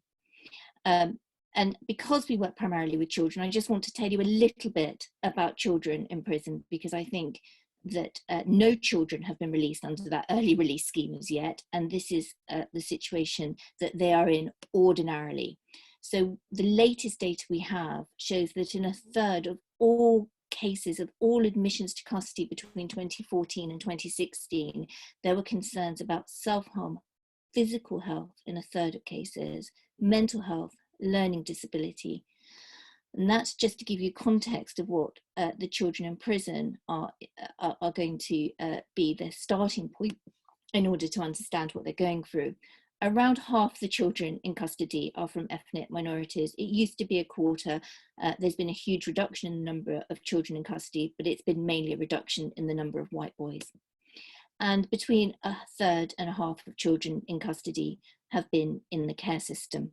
And because we work primarily with children, I just want to tell you a little bit about children in prison, because I think that no children have been released under that early release scheme as yet, and this is the situation that they are in ordinarily. So the latest data we have shows that in a third of all cases of all admissions to custody between 2014 and 2016, there were concerns about self-harm, physical health in a third of cases, mental health, learning disability. And that's just to give you context of what the children in prison are going to be their starting point in order to understand what they're going through. Around half the children in custody are from ethnic minorities. It used to be a quarter. There's been a huge reduction in the number of children in custody, but it's been mainly a reduction in the number of white boys. And between a third and a half of children in custody have been in the care system.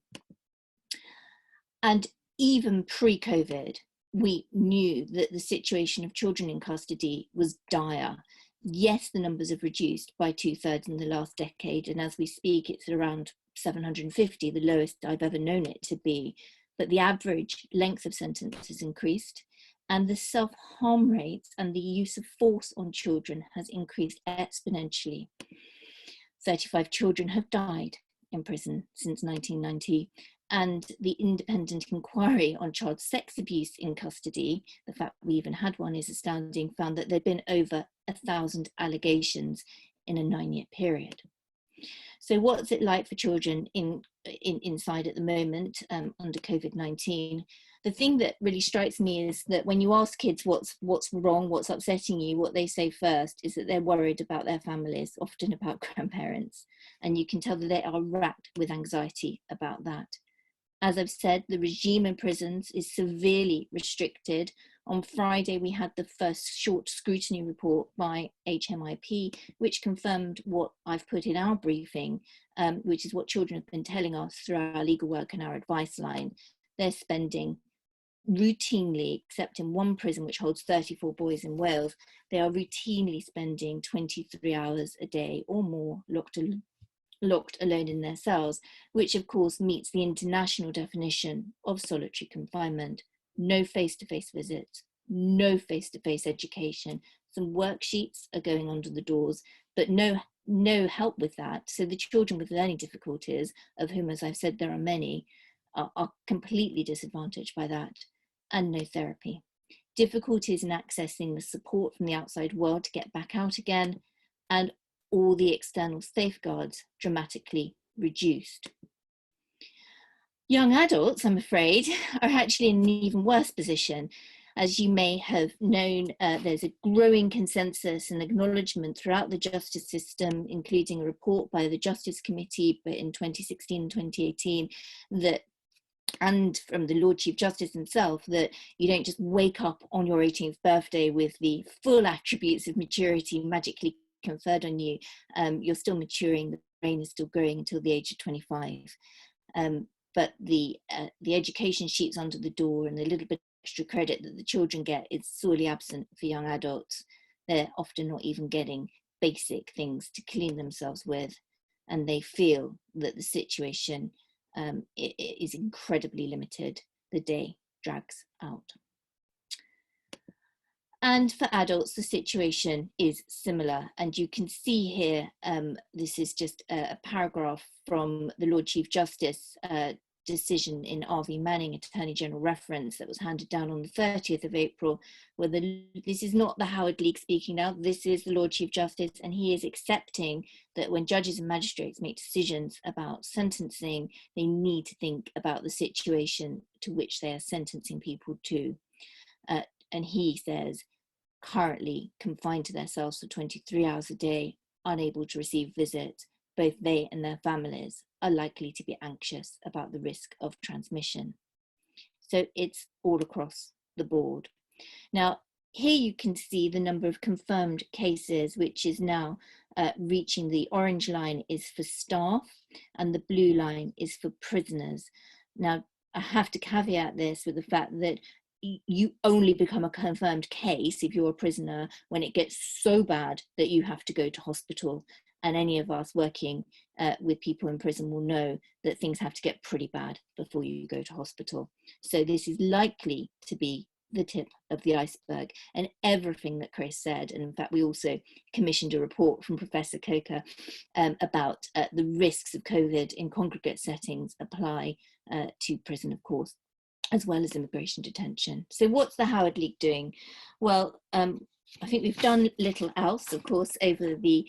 And even pre-COVID, we knew that the situation of children in custody was dire. Yes, the numbers have reduced by 2/3 in the last decade, and as we speak, it's around 750, the lowest I've ever known it to be. But the average length of sentence has increased, and the self-harm rates and the use of force on children has increased exponentially. 35 children have died in prison since 1990, and the independent inquiry on child sex abuse in custody, the fact we even had one is astounding, found that there'd been over 1,000 allegations in a 9-year period. So what's it like for children inside at the moment under COVID-19? The thing that really strikes me is that when you ask kids what's wrong, what's upsetting you, what they say first is that they're worried about their families, often about grandparents. And you can tell that they are racked with anxiety about that. As I've said, the regime in prisons is severely restricted. On Friday, we had the first short scrutiny report by HMIP, which confirmed what I've put in our briefing, which is what children have been telling us through our legal work and our advice line. They're spending routinely, except in one prison which holds 34 boys in Wales, they are routinely spending 23 hours a day or more locked alone in their cells, which of course meets the international definition of solitary confinement. No face-to-face visits, no face-to-face education. Some worksheets are going under the doors, but no help with that. So the children with learning difficulties, of whom, as I've said, there are many, are completely disadvantaged by that, and no therapy. Difficulties in accessing the support from the outside world to get back out again, and all the external safeguards dramatically reduced. Young adults, I'm afraid, are actually in an even worse position. As you may have known, there's a growing consensus and acknowledgement throughout the justice system, including a report by the Justice Committee in 2016 and 2018, that, and from the Lord Chief Justice himself, that you don't just wake up on your 18th birthday with the full attributes of maturity magically conferred on you. You're still maturing, the brain is still growing until the age of 25. But the education sheets under the door and the little bit extra credit that the children get is sorely absent for young adults. They're often not even getting basic things to clean themselves with, and they feel that the situation is incredibly limited. The day drags out. And for adults, the situation is similar. And you can see here, this is just a paragraph from the Lord Chief Justice decision in R.V. Manning, Attorney General reference, that was handed down on the 30th of April, where this is not the Howard League speaking now, this is the Lord Chief Justice, and he is accepting that when judges and magistrates make decisions about sentencing, they need to think about the situation to which they are sentencing people to. And he says, currently confined to their cells for 23 hours a day, unable to receive visits, both they and their families are likely to be anxious about the risk of transmission. So it's all across the board. Now, here you can see the number of confirmed cases, which is now reaching, the orange line is for staff and the blue line is for prisoners. Now, I have to caveat this with the fact that you only become a confirmed case if you're a prisoner when it gets so bad that you have to go to hospital. And any of us working with people in prison will know that things have to get pretty bad before you go to hospital. So this is likely to be the tip of the iceberg, and everything that Chris said. And in fact, we also commissioned a report from Professor Coker about the risks of COVID in congregate settings apply to prison, of course, as well as immigration detention. So what's the Howard League doing? Well, I think we've done little else, of course, over the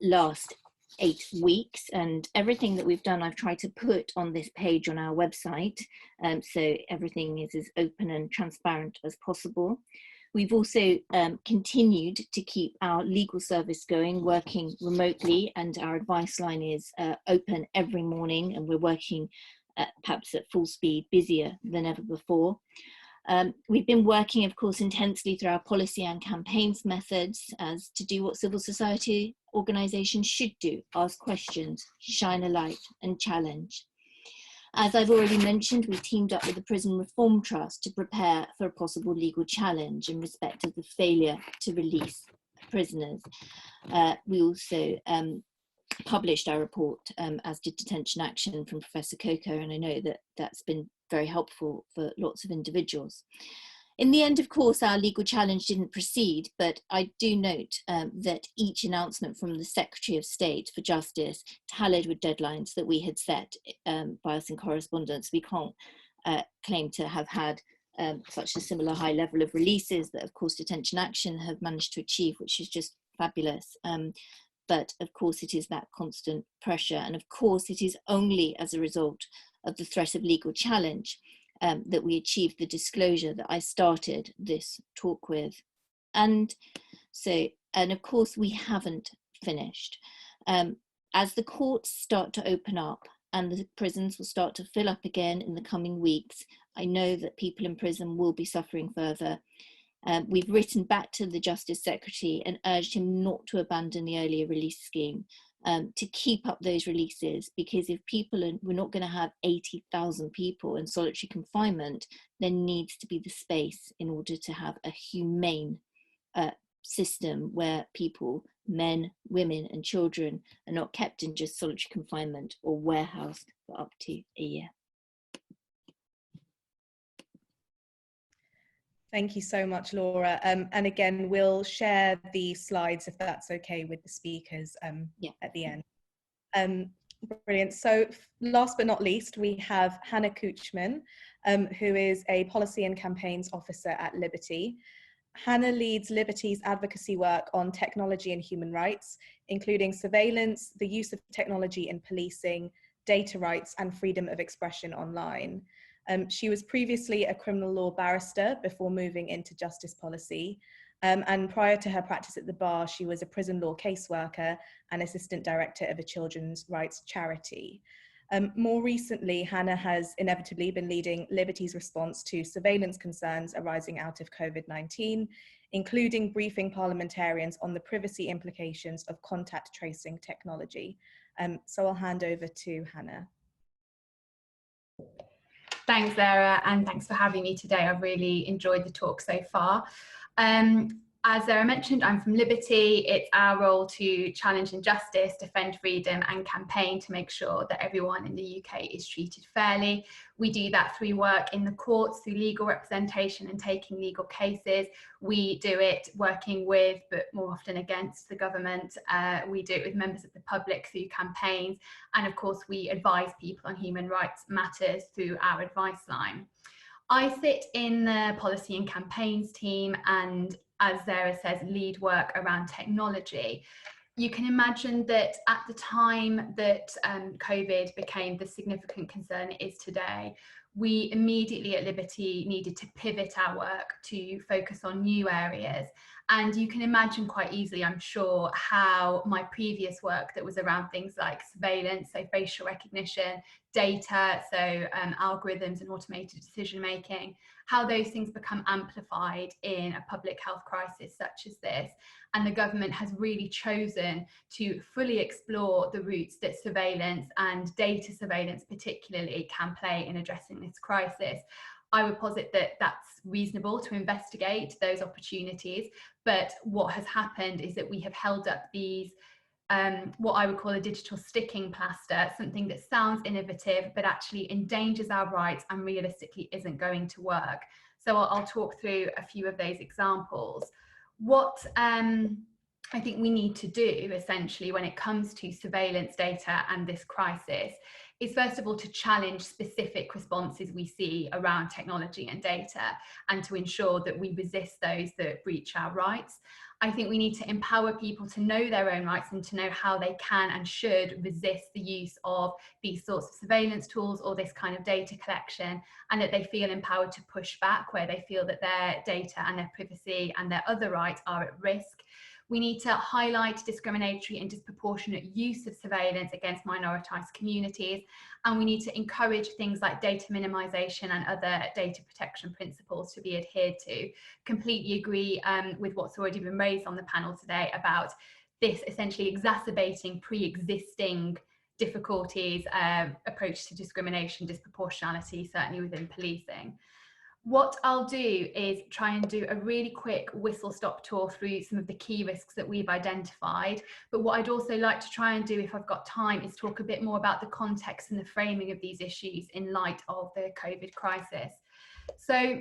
last 8 weeks, and everything that we've done I've tried to put on this page on our website, so everything is as open and transparent as possible. We've also continued to keep our legal service going, working remotely, and our advice line is open every morning, and we're working perhaps at full speed, busier than ever before. We've been working, of course, intensely through our policy and campaigns methods as to do what civil society organisations should do: ask questions, shine a light and challenge. As I've already mentioned, we teamed up with the Prison Reform Trust to prepare for a possible legal challenge in respect of the failure to release prisoners. We also published our report, as did Detention Action from Professor Coco, and I know that that's been very helpful for lots of individuals. In the end, of course, our legal challenge didn't proceed, but I do note that each announcement from the Secretary of State for Justice tallied with deadlines that we had set by us in correspondence. We can't claim to have had such a similar high level of releases that, of course, Detention Action have managed to achieve, which is just fabulous. But of course, it is that constant pressure. And of course, it is only as a result of the threat of legal challenge that we achieved the disclosure that I started this talk with. And of course, we haven't finished. As the courts start to open up and the prisons will start to fill up again in the coming weeks, I know that people in prison will be suffering further. We've written back to the Justice Secretary and urged him not to abandon the earlier release scheme, to keep up those releases, because if we're not going to have 80,000 people in solitary confinement, there needs to be the space in order to have a humane system where people, men, women and children, are not kept in just solitary confinement or warehoused for up to a year. Thank you so much, Laura. And again, we'll share the slides, if that's okay, with the speakers at the end. Brilliant. So last but not least, we have Hannah Kuchman, who is a Policy and Campaigns Officer at Liberty. Hannah leads Liberty's advocacy work on technology and human rights, including surveillance, the use of technology in policing, data rights, and freedom of expression online. She was previously a criminal law barrister before moving into justice policy. And prior to her practice at the bar, she was a prison law caseworker and assistant director of a children's rights charity. More recently, Hannah has inevitably been leading Liberty's response to surveillance concerns arising out of COVID-19, including briefing parliamentarians on the privacy implications of contact tracing technology. So I'll hand over to Hannah. Thanks, Zara, and thanks for having me today. I've really enjoyed the talk so far. As Zara mentioned, I'm from Liberty. It's our role to challenge injustice, defend freedom, and campaign to make sure that everyone in the UK is treated fairly. We do that through work in the courts, through legal representation and taking legal cases. We do it working with, but more often against, the government. We do it with members of the public through campaigns. And of course, we advise people on human rights matters through our advice line. I sit in the policy and campaigns team and, as Zara says, lead work around technology. You can imagine that at the time that COVID became the significant concern it is today, we immediately at Liberty needed to pivot our work to focus on new areas. And you can imagine quite easily, I'm sure, how my previous work that was around things like surveillance, so facial recognition, data, so algorithms and automated decision making, how those things become amplified in a public health crisis such as this. And the government has really chosen to fully explore the routes that surveillance and data surveillance particularly can play in addressing this crisis. I would posit that that's reasonable to investigate those opportunities, but what has happened is that we have held up these what I would call a digital sticking plaster, something that sounds innovative but actually endangers our rights and realistically isn't going to work. So I'll talk through a few of those examples. What I think we need to do essentially when it comes to surveillance data and this crisis is first of all to challenge specific responses we see around technology and data, and to ensure that we resist those that breach our rights. I think we need to empower people to know their own rights and to know how they can and should resist the use of these sorts of surveillance tools or this kind of data collection, and that they feel empowered to push back where they feel that their data and their privacy and their other rights are at risk. We need to highlight discriminatory and disproportionate use of surveillance against minoritized communities, and we need to encourage things like data minimization and other data protection principles to be adhered to. Completely agree with what's already been raised on the panel today about this essentially exacerbating pre-existing difficulties, approach to discrimination, disproportionality, certainly within policing. What I'll do is try and do a really quick whistle-stop tour through some of the key risks that we've identified. But what I'd also like to try and do, if I've got time, is talk a bit more about the context and the framing of these issues in light of the COVID crisis. So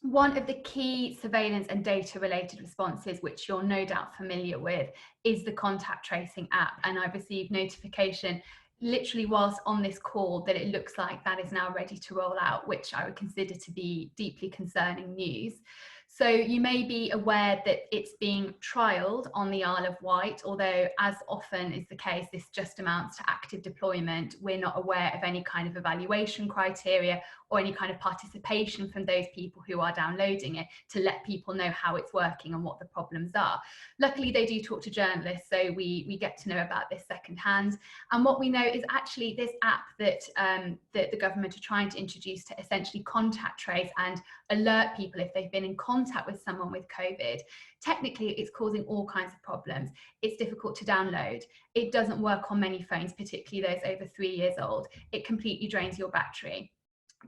one of the key surveillance and data-related responses, which you're no doubt familiar with, is the contact tracing app. And I've received notification literally whilst on this call that it looks like that is now ready to roll out, which I would consider to be deeply concerning news. So you may be aware that it's being trialled on the Isle of Wight, although as often is the case, this just amounts to active deployment. We're not aware of any kind of evaluation criteria or any kind of participation from those people who are downloading it to let people know how it's working and what the problems are. Luckily, they do talk to journalists, so we get to know about this secondhand. And what we know is actually this app that the government are trying to introduce to essentially contact trace and alert people if they've been in contact with someone with COVID. Technically, it's causing all kinds of problems. It's difficult to download. It doesn't work on many phones, particularly those over 3 years old. It completely drains your battery.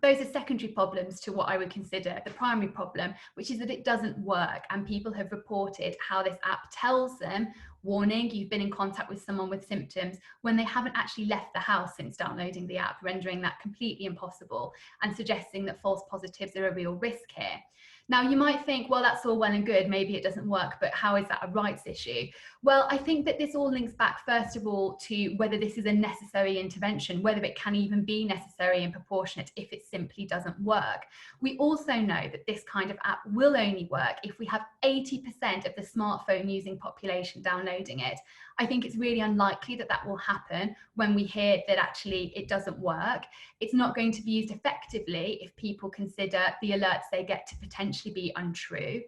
Those are secondary problems to what I would consider the primary problem, which is that it doesn't work. And people have reported how this app tells them, warning, you've been in contact with someone with symptoms, when they haven't actually left the house since downloading the app, rendering that completely impossible and suggesting that false positives are a real risk here. Now, you might think, well, that's all well and good, maybe it doesn't work, but how is that a rights issue? Well, I think that this all links back, first of all, to whether this is a necessary intervention, whether it can even be necessary and proportionate if it simply doesn't work. We also know that this kind of app will only work if we have 80% of the smartphone using population downloading it. I think it's really unlikely that that will happen when we hear that actually it doesn't work. It's not going to be used effectively if people consider the alerts they get to potentially be untrue.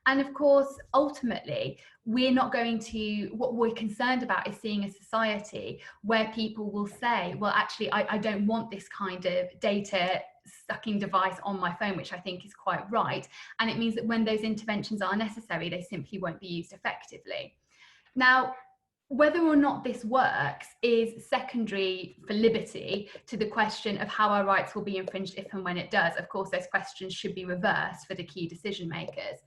And of course, ultimately, we're not going to, what we're concerned about is seeing a society where people will say, well, actually, I don't want this kind of data sucking device on my phone, which I think is quite right. And it means that when those interventions are necessary, they simply won't be used effectively. Now, whether or not this works is secondary for Liberty to the question of how our rights will be infringed if and when it does. Of course, those questions should be reversed for the key decision makers.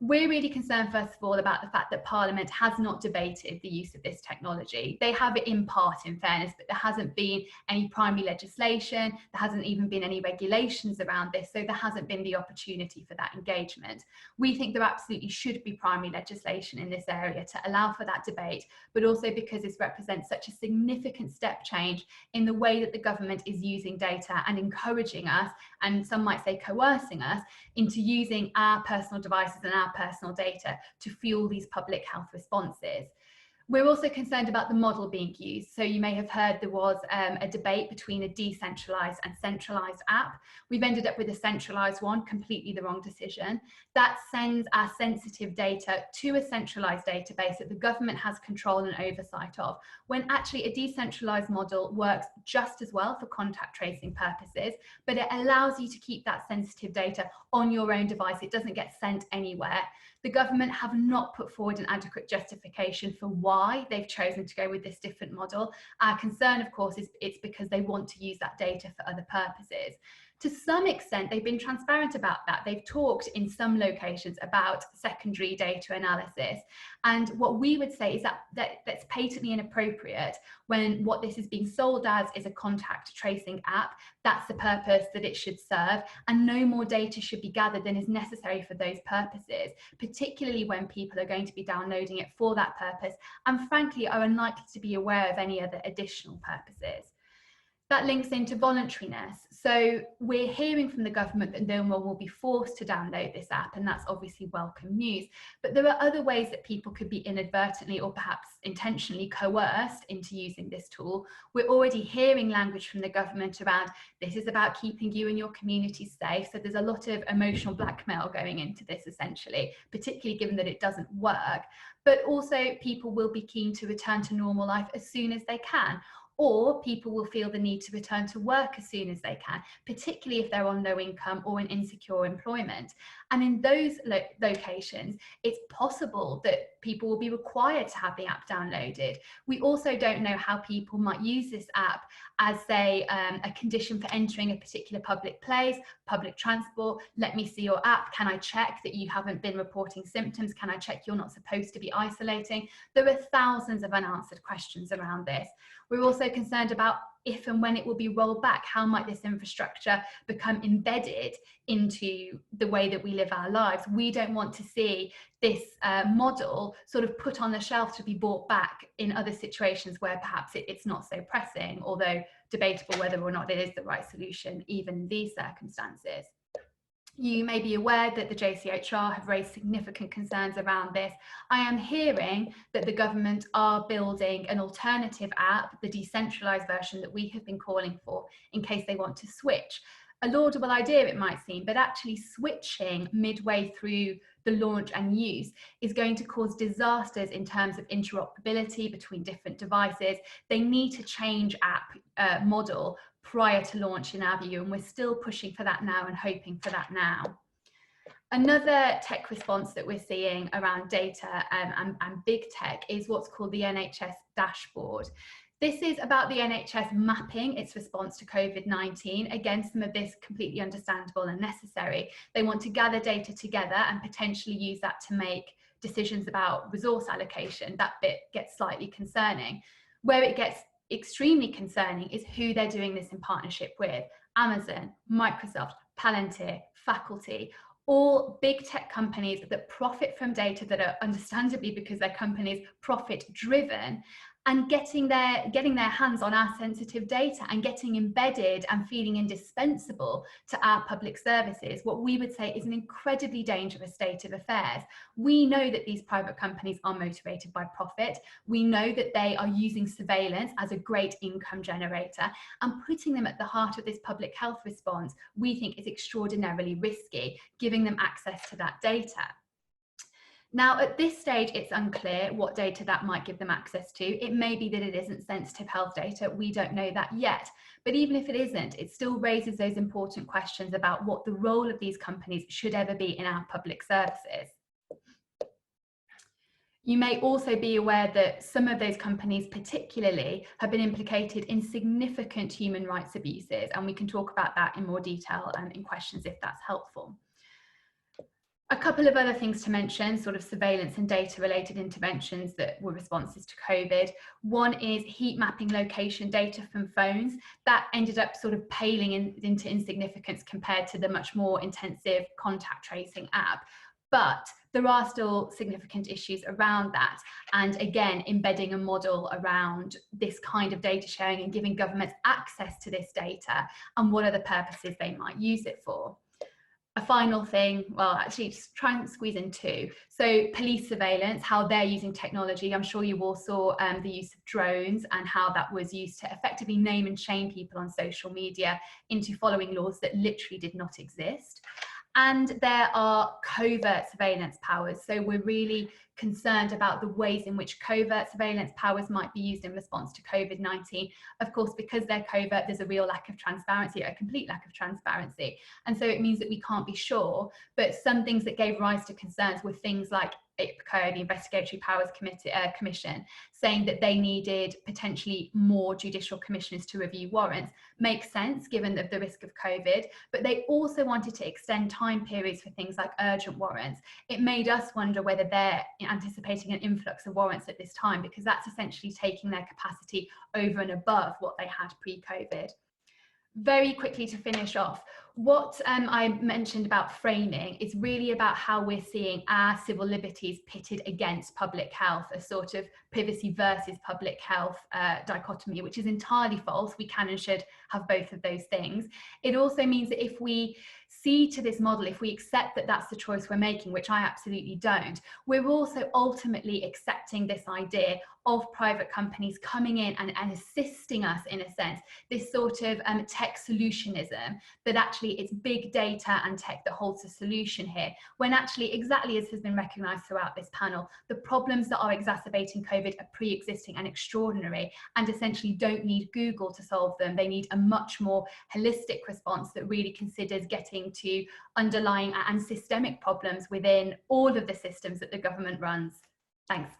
We're really concerned, first of all, about the fact that Parliament has not debated the use of this technology. They have it in part, in fairness, but there hasn't been any primary legislation, there hasn't even been any regulations around this, so there hasn't been the opportunity for that engagement. We think there absolutely should be primary legislation in this area to allow for that debate, but also because this represents such a significant step change in the way that the government is using data and encouraging us, and some might say coercing us, into using our personal devices and our personal data to fuel these public health responses. We're also concerned about the model being used. So you may have heard there was a debate between a decentralized and centralized app. We've ended up with a centralized one, completely the wrong decision. That sends our sensitive data to a centralized database that the government has control and oversight of, when actually a decentralized model works just as well for contact tracing purposes, but it allows you to keep that sensitive data on your own device. It doesn't get sent anywhere. The government have not put forward an adequate justification for why they've chosen to go with this different model. Our concern, of course, is it's because they want to use that data for other purposes. To some extent, they've been transparent about that. They've talked in some locations about secondary data analysis. And what we would say is that that's patently inappropriate when what this is being sold as is a contact tracing app. That's the purpose that it should serve, and no more data should be gathered than is necessary for those purposes, particularly when people are going to be downloading it for that purpose and frankly are unlikely to be aware of any other additional purposes. That links into voluntariness. So we're hearing from the government that no one will be forced to download this app, and that's obviously welcome news. But there are other ways that people could be inadvertently or perhaps intentionally coerced into using this tool. We're already hearing language from the government around this is about keeping you and your community safe. So there's a lot of emotional blackmail going into this, essentially, particularly given that it doesn't work. But also people will be keen to return to normal life as soon as they can. Or people will feel the need to return to work as soon as they can, particularly if they're on low income or in insecure employment. And in those locations, it's possible that people will be required to have the app downloaded. We also don't know how people might use this app as, say, a condition for entering a particular public place, public transport. Let me see your app. Can I check that you haven't been reporting symptoms? Can I check you're not supposed to be isolating? There are thousands of unanswered questions around this. We're also concerned about if and when it will be rolled back. How might this infrastructure become embedded into the way that we live our lives? We don't want to see this model sort of put on the shelf to be brought back in other situations where perhaps it's not so pressing, although debatable whether or not it is the right solution, even in these circumstances. You may be aware that the JCHR have raised significant concerns around this. I am hearing that the government are building an alternative app, the decentralised version that we have been calling for, in case they want to switch. A laudable idea it might seem, but actually switching midway through the launch and use is going to cause disasters in terms of interoperability between different devices. They need to change app model prior to launch, in our view, and we're still pushing for that now and hoping for that now. Another tech response that we're seeing around data and big tech is what's called the Nhs Dashboard. This is about the NHS mapping its response to COVID-19. Again, some of this completely understandable and necessary. They want to gather data together and potentially use that to make decisions about resource allocation. That bit gets slightly concerning. Where it gets extremely concerning is who they're doing this in partnership with. Amazon, Microsoft, Palantir, Faculty, all big tech companies that profit from data that are understandably, because they're companies, profit driven, and getting their hands on our sensitive data and getting embedded and feeling indispensable to our public services, what we would say is an incredibly dangerous state of affairs. We know that these private companies are motivated by profit. We know that they are using surveillance as a great income generator, and putting them at the heart of this public health response, we think is extraordinarily risky, giving them access to that data. Now, at this stage, it's unclear what data that might give them access to. It may be that it isn't sensitive health data. We don't know that yet. But even if it isn't, it still raises those important questions about what the role of these companies should ever be in our public services. You may also be aware that some of those companies particularly have been implicated in significant human rights abuses, and we can talk about that in more detail in questions if that's helpful. A couple of other things to mention, sort of surveillance and data related interventions that were responses to COVID. One is heat mapping location data from phones. That ended up sort of paling into insignificance compared to the much more intensive contact tracing app. But there are still significant issues around that. And again, embedding a model around this kind of data sharing and giving governments access to this data and what other purposes they might use it for. A final thing, well, actually just try and squeeze in two. So police surveillance, how they're using technology. I'm sure you all saw the use of drones and how that was used to effectively name and shame people on social media into following laws that literally did not exist. And there are covert surveillance powers. So we're really concerned about the ways in which covert surveillance powers might be used in response to COVID-19. Of course, because they're covert, there's a real lack of transparency, a complete lack of transparency. And so it means that we can't be sure, but some things that gave rise to concerns were things like IPCO, the Investigatory Powers Commission, saying that they needed potentially more judicial commissioners to review warrants. Makes sense given the risk of COVID, but they also wanted to extend time periods for things like urgent warrants. It made us wonder whether they're anticipating an influx of warrants at this time, because that's essentially taking their capacity over and above what they had pre-COVID. Very quickly to finish off, what I mentioned about framing is really about how we're seeing our civil liberties pitted against public health, a sort of privacy versus public health dichotomy, which is entirely false. We can and should have both of those things. It also means that if we see to this model, if we accept that that's the choice we're making, which I absolutely don't, we're also ultimately accepting this idea of private companies coming in and assisting us, in a sense, this sort of tech solutionism, that actually it's big data and tech that holds the solution here, when actually, exactly as has been recognised throughout this panel, the problems that are exacerbating COVID are pre-existing and extraordinary, and essentially don't need Google to solve them. They need a much more holistic response that really considers getting to underlying and systemic problems within all of the systems that the government runs. Thanks.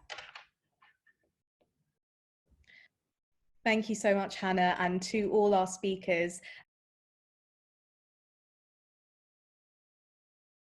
Thank you so much, Hannah, and to all our speakers.